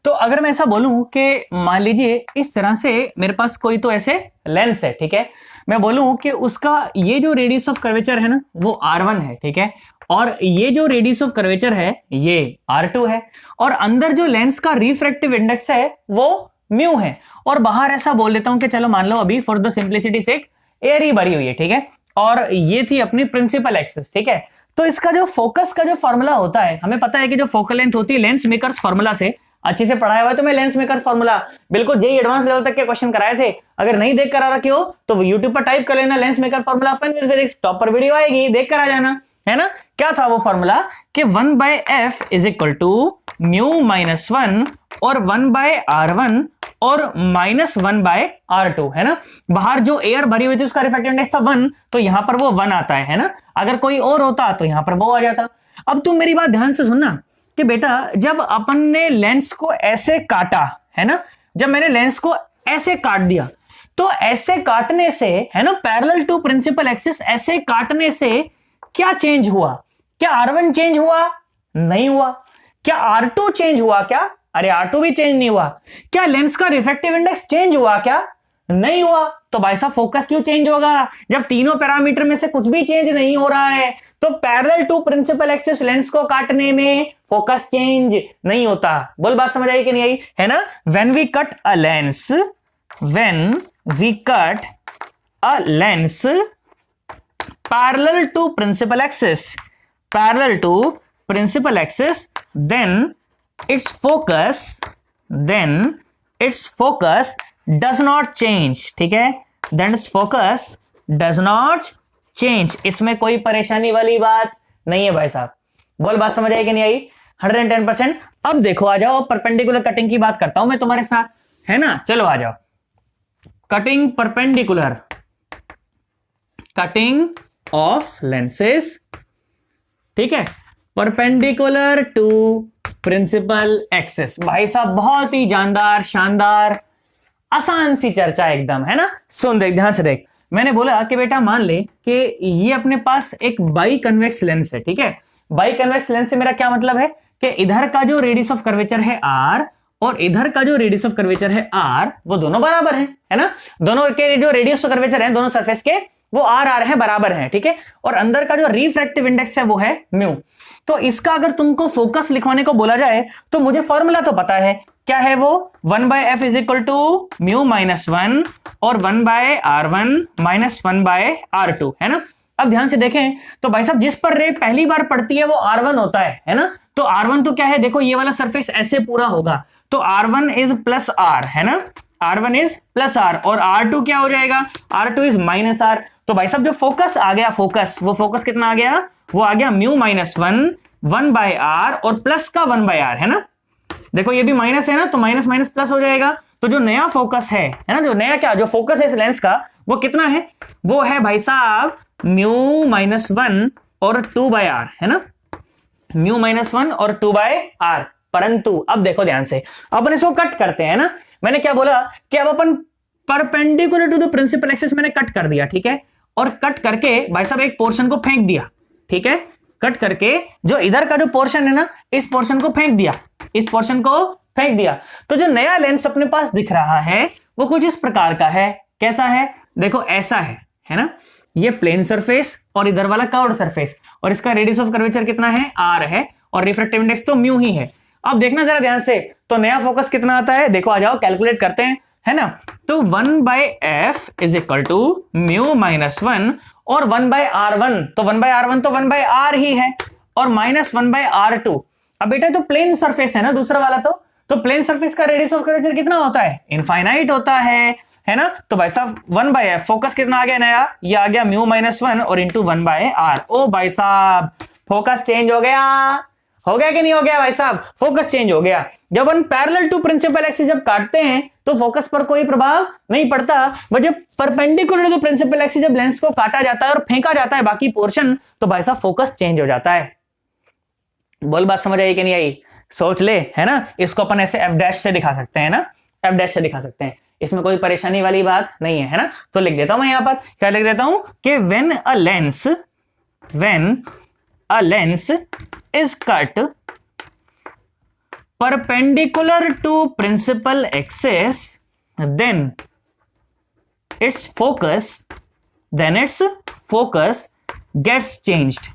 तो अगर मैं ऐसा बोलूं कि मान लीजिए इस तरह से मेरे पास कोई तो ऐसे लेंस है, ठीक है। मैं बोलूं कि उसका ये जो रेडियस ऑफ कर्वेचर है ना वो R1 है, ठीक है, और ये जो रेडियस ऑफ कर्वेचर है ये R2 है, और अंदर जो लेंस का रिफ्रैक्टिव इंडेक्स है वो म्यू है, और बाहर ऐसा बोल देता हूं कि चलो मान लो अभी for the simplicity sake air ही भरी हुई है, ठीक है, और ये थी अपनी प्रिंसिपल एक्सिस, ठीक है। तो इसका जो फोकस का जो फॉर्मूला होता है, हमें पता है कि जो फोकल लेंथ होती है लेंस मेकर्स फॉर्मूला से, अच्छे से पढ़ाया हुआ है तो मैं लेंस मेकर्स फॉर्मूला बिल्कुल जेई एडवांस लेवल तक के क्वेश्चन कराए थे, अगर नहीं देख कर आ रखे हो तो यूट्यूब पर टाइप कर लेना lens maker formula physics, top पर वीडियो आएगी देख कर आ जाना, है ना। क्या था वो फॉर्मूला कि 1/f is equal to mu -1 और 1/r1 और -1/r2, है ना। बाहर जो एयर भरी हुई थी उसका रिफ्रैक्टिव इंडेक्स था 1, तो यहां पर वो 1 आता है ना। अगर कोई और होता तो यहां पर वो आ जाता। अब तुम मेरी बात ध्यान से सुनना कि बेटा जब अपन ने लेंस को ऐसे काटा, है ना, जब मैंने लेंस को ऐसे काट दिया तो ऐसे काटने से, है ना, पैरेलल टू प्रिंसिपल एक्सिस ऐसे काटने से क्या चेंज हुआ? क्या R1 चेंज हुआ? नहीं हुआ। क्या R2 चेंज हुआ? क्या अरे R2 भी चेंज नहीं हुआ। क्या लेंस का रिफ्रैक्टिव इंडेक्स चेंज हुआ? क्या नहीं हुआ। तो भाई साहब फोकस क्यों चेंज होगा जब तीनों पैरामीटर में से कुछ भी चेंज नहीं हो रहा है। तो parallel to principal axis lens को काटने में फोकस चेंज नहीं होता। बोल बात समझ आई कि नहीं आई, है ना। When we cut a lens, when we cut a lens parallel to principal axis, parallel to principal axis, then its focus does not change, ठीक है, then its focus does not change। इसमें कोई परेशानी वाली बात नहीं है भाई साहब। बोल बात समझ आई कि नहीं आई 110%। अब देखो आ जाओ परपेंडिकुलर कटिंग की बात करता हूं मैं तुम्हारे साथ, है ना। चलो आ जाओ cutting perpendicular, cutting of lenses, ठीक है, परपेंडिकुलर टू प्रिंसिपल एक्सिस। भाई साहब बहुत ही जानदार शानदार आसान सी चर्चा एकदम, है ना। सुन देख ध्यान से देख, मैंने बोला कि बेटा मान ले कि ये अपने पास एक बाई कन्वेक्स लेंस है, ठीक है। बाई कन्वेक्स लेंस से मेरा क्या मतलब है कि इधर का जो रेडियस ऑफ कर्वेचर है R और इधर का जो रेडियस ऑफ कर्वेचर है R वो दोनों बराबर है ना। दोनों के जो रेडियस ऑफ कर्वेचर है दोनों सरफेस के वो आर आर है, बराबर है, ठीक है। और अंदर का जो रिफ्रैक्टिव इंडेक्स है वो है म्यू। तो इसका अगर तुमको फोकस लिखवाने को बोला जाए तो मुझे फॉर्मूला तो पता है, क्या है वो, 1/f is equal to mu minus 1 और 1/r1 माइनस 1/r2, है ना। अब ध्यान से देखें तो भाई साहब जिस पर रे पहली बार पड़ती है वो R1 होता है ना। तो R1 तो क्या है, देखो ये वाला सरफेस ऐसे पूरा होगा, तो R1 इज प्लस R, है ना, R1 इज प्लस R, और R2 क्या हो जाएगा, R2 इज माइनस R। तो भाई साहब जो फोकस आ गया, फोकस, वो फोकस कितना आ गया, वो आ गया म्यू माइनस 1/r और प्लस का 1/r, है ना। देखो ये भी माइनस है ना, तो माइनस माइनस प्लस हो जाएगा। तो जो नया फोकस है ना, जो नया क्या, जो फोकस है इस लेंस का, वो कितना है, वो है भाई साहब म्यू माइनस 1 और 2/r, है ना, म्यू माइनस 1 और 2/r। परंतु अब देखो ध्यान से, अपन इसको कट करते हैं ना। मैंने क्या बोला कि अब अपन perpendicular to the principal axis मैंने कट कर दिया, ठीक है। और कट करके भाई साहब एक पोर्शन को फेंक दिया, ठीक है। कट करके जो इधर का जो पोर्शन है ना, इस पोर्शन को फेंक दिया, इस पोर्शन को फेंक दिया। तो जो नया लेंस अपने पास दिख रहा है वो कुछ इस प्रकार का है। कैसा है, देखो ऐसा है ना। ये प्लेन सरफेस और इधर वाला कर्व्ड सरफेस, और इसका रेडियस ऑफ कर्वेचर कितना है, r है, और रिफ्रैक्टिव इंडेक्स तो म्यू ही है। अब देखना जरा ध्यान से, तो नया फोकस कितना आता है, देखो आ जाओ कैलकुलेट करते हैं, है ना। तो 1/f is equal to mu minus 1 और 1/r1, तो 1/r1 तो 1/r ही है, और माइनस 1/r2। अब बेटा तो प्लेन सरफेस है ना दूसरा वाला, तो प्लेन सरफेस का रेडियस ऑफ कर्वेचर कितना होता है, इनफाइनाइट होता है ना। तो भाई साहब 1/f फोकस कितना आ गया नया, ये आ गया म्यू माइनस 1 और इंटू 1/r। ओ भाई साहब फोकस चेंज हो गया कि नहीं हो गया भाई साहब, फोकस चेंज हो गया। जब हम पैरेलल टू प्रिंसिपल एक्सिस जब काटते हैं तो फोकस पर कोई प्रभाव नहीं पड़ता, बट जब परपेंडिकुलर टू प्रिंसिपल एक्सिस जब लेंस को काटा जाता है और फेंका जाता है बाकी पोर्शन, तो भाई साहब फोकस चेंज हो जाता है। बोल बात समझ आई कि नहीं आई, सोच ले, है ना। इसको अपन ऐसे f' से दिखा सकते हैं ना, f' से दिखा सकते हैं, इसमें कोई परेशानी वाली बात नहीं है ना। तो लिख देता हूं मैं यहां पर, क्या लिख देता हूं कि when a lens is cut perpendicular to principal axis, then its focus gets changed,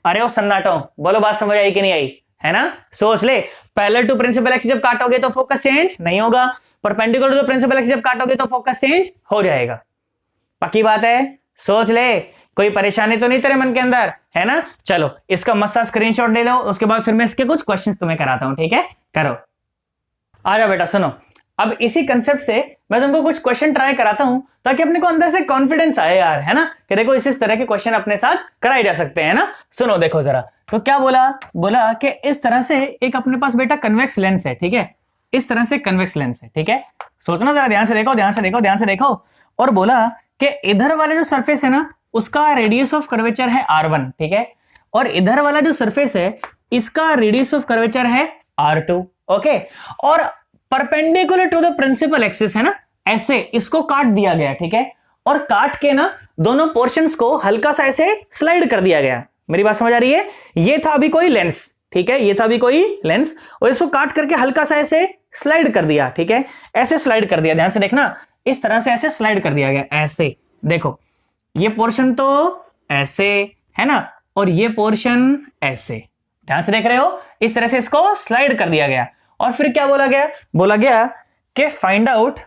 अरे ओ सन्नाटो, बोलो बात समझ आई कि नहीं आई, है ना। सोच ले, पैरेलल टू प्रिंसिपल एक्सिस जब काटोगे तो फोकस चेंज नहीं होगा, परपेंडिकुलर टू प्रिंसिपल एक्सिस जब काटोगे तो फोकस चेंज हो जाएगा। पक्की बात है, सोच ले, कोई परेशानी तो नहीं तेरे मन के अंदर, है ना। चलो इसका मस्त सा स्क्रीनशॉट ले लो, उसके बाद फिर मैं इसके कुछ क्वेश्चंस तुम्हें कराता हूं, ठीक है। करो, आ जाओ बेटा सुनो। अब इसी कंसेप्ट से मैं तुमको कुछ क्वेश्चन ट्राई कराता हूं ताकि अपने को अंदर से कॉन्फिडेंस आए यार, है ना, कि देखो इस तरह के क्वेश्चन अपने साथ कराए जा सकते हैं ना। सुनो देखो जरा, तो क्या बोला कि इस तरह से एक अपने पास बेटा कन्वेक्स लेंस है, ठीक है, इस तरह से कन्वेक्स लेंस है, ठीक है। सोचना जरा, ध्यान से देखो। और बोला कि इधर वाले जो सरफेस है ना उसका रेडियस ऑफ कर्वेचर है R1, ठीक है, और इधर वाला जो सरफेस है इसका रेडियस ऑफ कर्वेचर है R2, ओके। और perpendicular to the principal axis है ना, ऐसे इसको काट दिया गया, ठीक है, और काट के ना दोनों पोर्शंस को हल्का सा ऐसे स्लाइड कर दिया गया। मेरी बात समझ आ रही है, ये था अभी कोई लेंस, ठीक है, ये था अभी कोई लेंस, और इसको काट करके हल्का सा ऐसे स्लाइड कर दिया, ठीक है, ऐसे स्लाइड कर दिया, ध्यान से देखना, इस तरह से ऐसे स्लाइड कर दिया गया, ऐसे देखो, ये पोर्शन तो ऐसे है ना, और ये पोर्शन ऐसे, ध्यान से देख रहे हो, इस तरह से इसको स्लाइड कर दिया गया। और फिर क्या बोला गया कि find out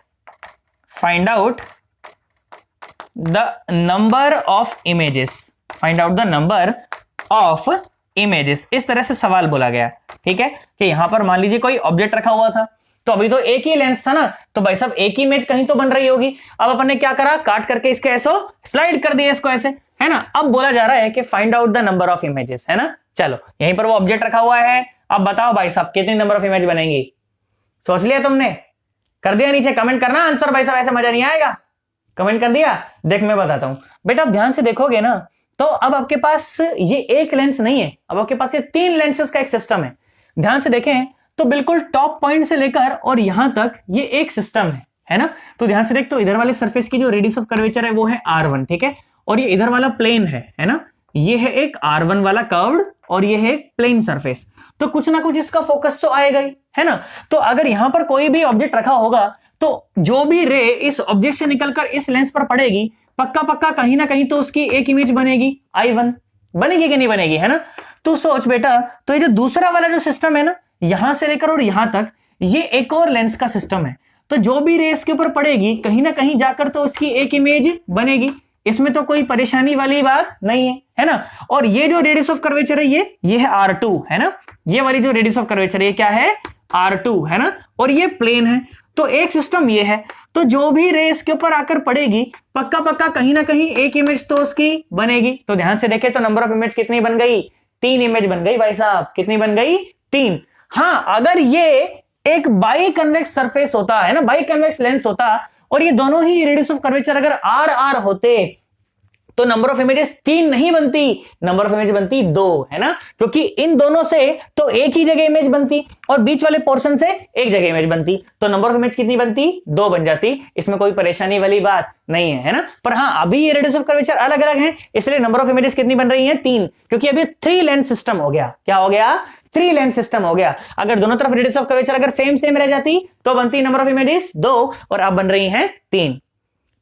the number of images, इस तरह से सवाल बोला गया, ठीक है, कि यहां पर मान लीजिए कोई ऑब्जेक्ट रखा हुआ था, तो अभी तो एक ही लेंस था ना, तो भाई साहब एक ही इमेज कहीं तो बन रही होगी। अब अपन ने क्या करा, काट करके इसके ऐसे स्लाइड कर दिया इसको ऐसे, है ना। अब बोला जा रहा है कि find out the number of images, है ना। चलो यहीं पर वो ऑब्जेक्ट रखा हुआ है, अब बताओ भाई साहब कितनी नंबर ऑफ इमेज बनेंगी, सोच लिया तुमने, कर दिया, नीचे कमेंट करना आंसर, भाई साहब ऐसे मजा नहीं आएगा, कमेंट कर दिया। देख मैं बताता हूं बेटा, आप ध्यान से देखोगे ना, तो अब आपके पास ये एक लेंस नहीं है, अब आपके पास ये 3 लेंसेज का एक सिस्टम है। ध्यान से देखें तो बिल्कुल टॉप पॉइंट से लेकर और यहां तक ये एक सिस्टम है ना। तो ध्यान से देख, तो इधर वाले सरफेस की जो रेडियस ऑफ कर्वेचर है वो है R1, ठीक है, और ये इधर वाला प्लेन है ना, ये है एक R1 वाला कर्व्ड और ये है प्लेन सरफेस, तो कुछ ना कुछ इसका फोकस तो आएगा ही, है ना। तो अगर यहां पर कोई भी ऑब्जेक्ट रखा होगा तो जो भी रे इस ऑब्जेक्ट से निकलकर इस लेंस पर पड़ेगी, पक्का पक्का कहीं ना कहीं तो उसकी एक इमेज बनेगी, I1 बनेगी कि नहीं बनेगी, है ना। तो सोच बेटा, तो ये जो दूसरा वाला जो सिस्टम है ना, यहां से लेकर और यहां तक, ये एक और लेंस का सिस्टम है। तो जो भी रे इसके ऊपर पड़ेगी कहीं ना कहीं जाकर तो उसकी एक इमेज बनेगी, इसमें तो कोई परेशानी वाली बात नहीं है ना। और ये जो रेडियस ऑफ कर्वेचर है ये है R2, है ना। ये वाली जो रेडियस ऑफ कर्वेचर है क्या है, R2, है ना। और ये प्लेन है, तो एक सिस्टम ये है, तो जो भी रे इसके ऊपर आकर पड़ेगी पक्का पक्का कहीं ना कहीं एक इमेज तो उसकी बनेगी। तो ध्यान से देखें तो नंबर ऑफ इमेज कितनी बन गई, 3 इमेज बन गई भाई साहब, कितनी बन गई, 3। हाँ, अगर ये एक बाई कन्वेक्स सरफेस होता है ना, बाई कन्वेक्स लेंस होता, और ये दोनों ही रेडियस ऑफ कर्वेचर अगर R होते, तो नंबर ऑफ इमेजेस 3 नहीं बनती, नंबर ऑफ इमेज बनती 2, है ना। क्योंकि इन दोनों से तो एक ही जगह इमेज बनती और बीच वाले पोर्शन से एक जगह इमेज बनती, तो नंबर ऑफ इमेज कितनी बनती, 2 बन जाती। इसमें कोई परेशानी वाली बात नहीं है ना। पर हाँ, अभी ये रेडियस ऑफ कर्वेचर अलग अलग है, इसलिए नंबर ऑफ इमेजेस कितनी बन रही है, 3, क्योंकि अभी 3 लेंस सिस्टम हो गया। क्या हो गया, 3 लेंस सिस्टम हो गया। अगर दोनों तरफ रेडियस ऑफ कर्वेचर अगर सेम रह जाती तो बनती नंबर ऑफ इमेजेस 2, और अब बन रही है 3।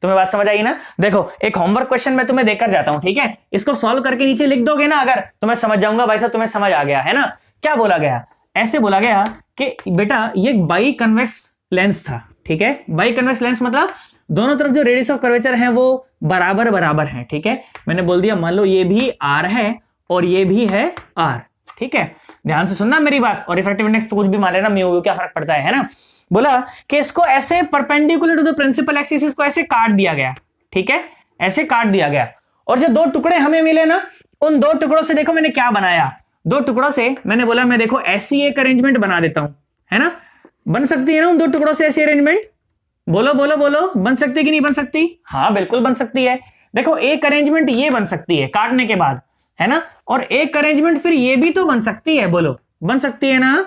तुम्हें बात समझ आई ना। देखो, एक होमवर्क क्वेश्चन मैं तुम्हें देकर जाता हूं, ठीक है। इसको सॉल्व करके नीचे लिख दोगे ना अगर, तो मैं समझ जाऊंगा भाई साहब तुम्हें समझ आ गया, है ना। क्या बोला गया, ऐसे बोला गया कि बेटा ये बाई कन्वेक्स लेंस था, ठीक है। बाई कन्वेक्स लेंस मतलब दोनों तरफ जो रेडियस ऑफ कर्वेचर है वो बराबर बराबर है, ठीक है। मैंने बोल दिया, मान लो ये भी R है और ये भी है R, ठीक है। ध्यान से सुनना मेरी बात, और रिफ्रैक्टिव इंडेक्स तो कुछ भी मान लेना, म्यू क्या फर्क पड़ता है ना। बोला कि इसको ऐसे perpendicular to the principal axis इसको ऐसे काट दिया गया, ठीक है, ऐसे काट दिया गया। और जो 2 टुकड़े हमें मिले ना, उन 2 टुकड़ों से देखो मैंने क्या बनाया, 2 टुकड़ों से मैंने बोला मैं देखो ऐसी एक अरेंजमेंट बना देता हूं, है ना। बन सकती है ना उन 2 टुकड़ों से ऐसी अरेंजमेंट, बोलो बोलो बोलो, बन सकती कि नहीं बन सकती, हाँ बिल्कुल बन सकती है। देखो एक अरेंजमेंट ये बन सकती है काटने के बाद, है ना, और एक अरेंजमेंट फिर ये भी तो बन सकती है, बोलो बन सकती है ना,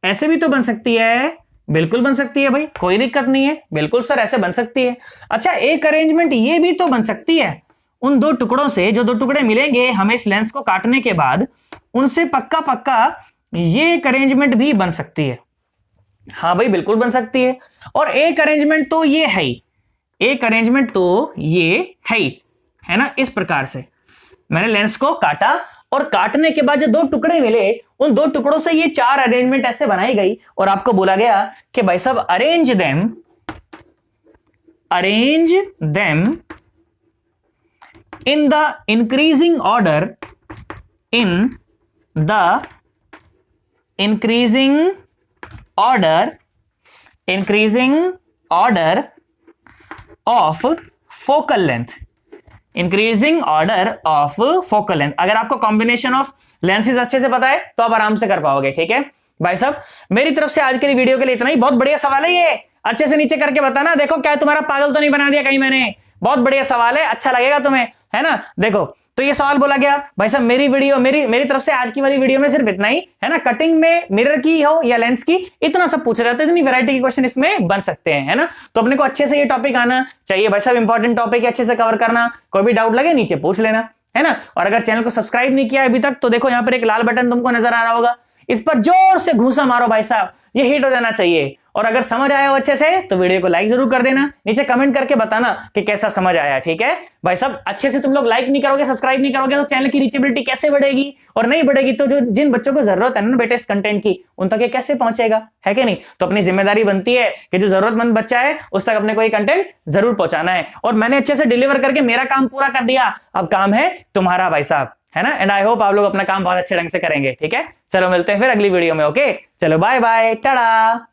ऐसे भी तो बन सकती है, बिल्कुल बन सकती है भाई, कोई दिक्कत नहीं है, बिल्कुल सर ऐसे बन सकती है। अच्छा, एक अरेंजमेंट ये भी तो बन सकती है, उन 2 टुकड़ों से जो 2 टुकड़े मिलेंगे हमें इस लेंस को काटने के बाद, उनसे पक्का पक्का ये एक अरेंजमेंट भी बन सकती है, हाँ भाई बिल्कुल बन सकती है। और एक अरेंजमेंट तो ये है ही, एक अरेंजमेंट तो ये है ही, है ना। इस प्रकार से मैंने लेंस को काटा और काटने के बाद जो 2 टुकड़े मिले, उन 2 टुकड़ों से ये 4 अरेंजमेंट ऐसे बनाई गई, और आपको बोला गया कि भाई साहब arrange them in the increasing order, in the increasing order of focal length, increasing order of focal length. अगर आपको कॉम्बिनेशन ऑफ लेंसेज अच्छे से पता है तो आप आराम से कर पाओगे, ठीक है भाई साहब। मेरी तरफ से आज के लिए वीडियो के लिए इतना ही। बहुत बढ़िया सवाल है ये, अच्छे से नीचे करके बताना, देखो क्या तुम्हारा पागल तो नहीं बना दिया कहीं मैंने। बहुत बढ़िया सवाल है, अच्छा लगेगा तुम्हें, है ना। देखो तो ये सवाल बोला गया भाई साहब, मेरी वीडियो मेरी तरफ से आज की वाली वीडियो में सिर्फ इतना ही, है ना। कटिंग में मिरर की हो या लेंस की, इतना सब पूछा जाता है, इतनी वैरायटी के क्वेश्चन इसमें बन सकते हैं, है ना। तो अपने को अच्छे से ये टॉपिक आना चाहिए भाई साहब, इंपॉर्टेंट टॉपिक अच्छे से कवर करना, कोई भी डाउट लगे नीचे पूछ लेना, है ना। और अगर चैनल को सब्सक्राइब नहीं किया अभी तक तो देखो यहाँ पर एक लाल बटन तुमको नजर आ रहा होगा, इस पर जोर से घूसा मारो भाई साहब, ये हिट हो जाना चाहिए। और अगर समझ आया हो अच्छे से तो वीडियो को लाइक जरूर कर देना, नीचे कमेंट करके बताना कि कैसा समझ आया, ठीक है भाई साहब। अच्छे से तुम लोग लाइक नहीं करोगे, सब्सक्राइब नहीं करोगे तो चैनल की रीचेबिलिटी कैसे बढ़ेगी, और नहीं बढ़ेगी तो जो जिन बच्चों को जरूरत है ना बेटे इस कंटेंट की, उन तक ये कैसे पहुंचेगा, है कि नहीं। तो अपनी जिम्मेदारी बनती है कि जो जरूरतमंद बच्चा है उस तक अपने को ये कंटेंट जरूर पहुंचाना है। और मैंने अच्छे से डिलीवर करके मेरा काम पूरा कर दिया, अब काम है तुम्हारा भाई साहब, है ना। एंड आई होप आप लोग अपना काम बहुत अच्छे ढंग से करेंगे, ठीक है। चलो मिलते हैं फिर अगली वीडियो में, ओके चलो बाय बाय टाटा।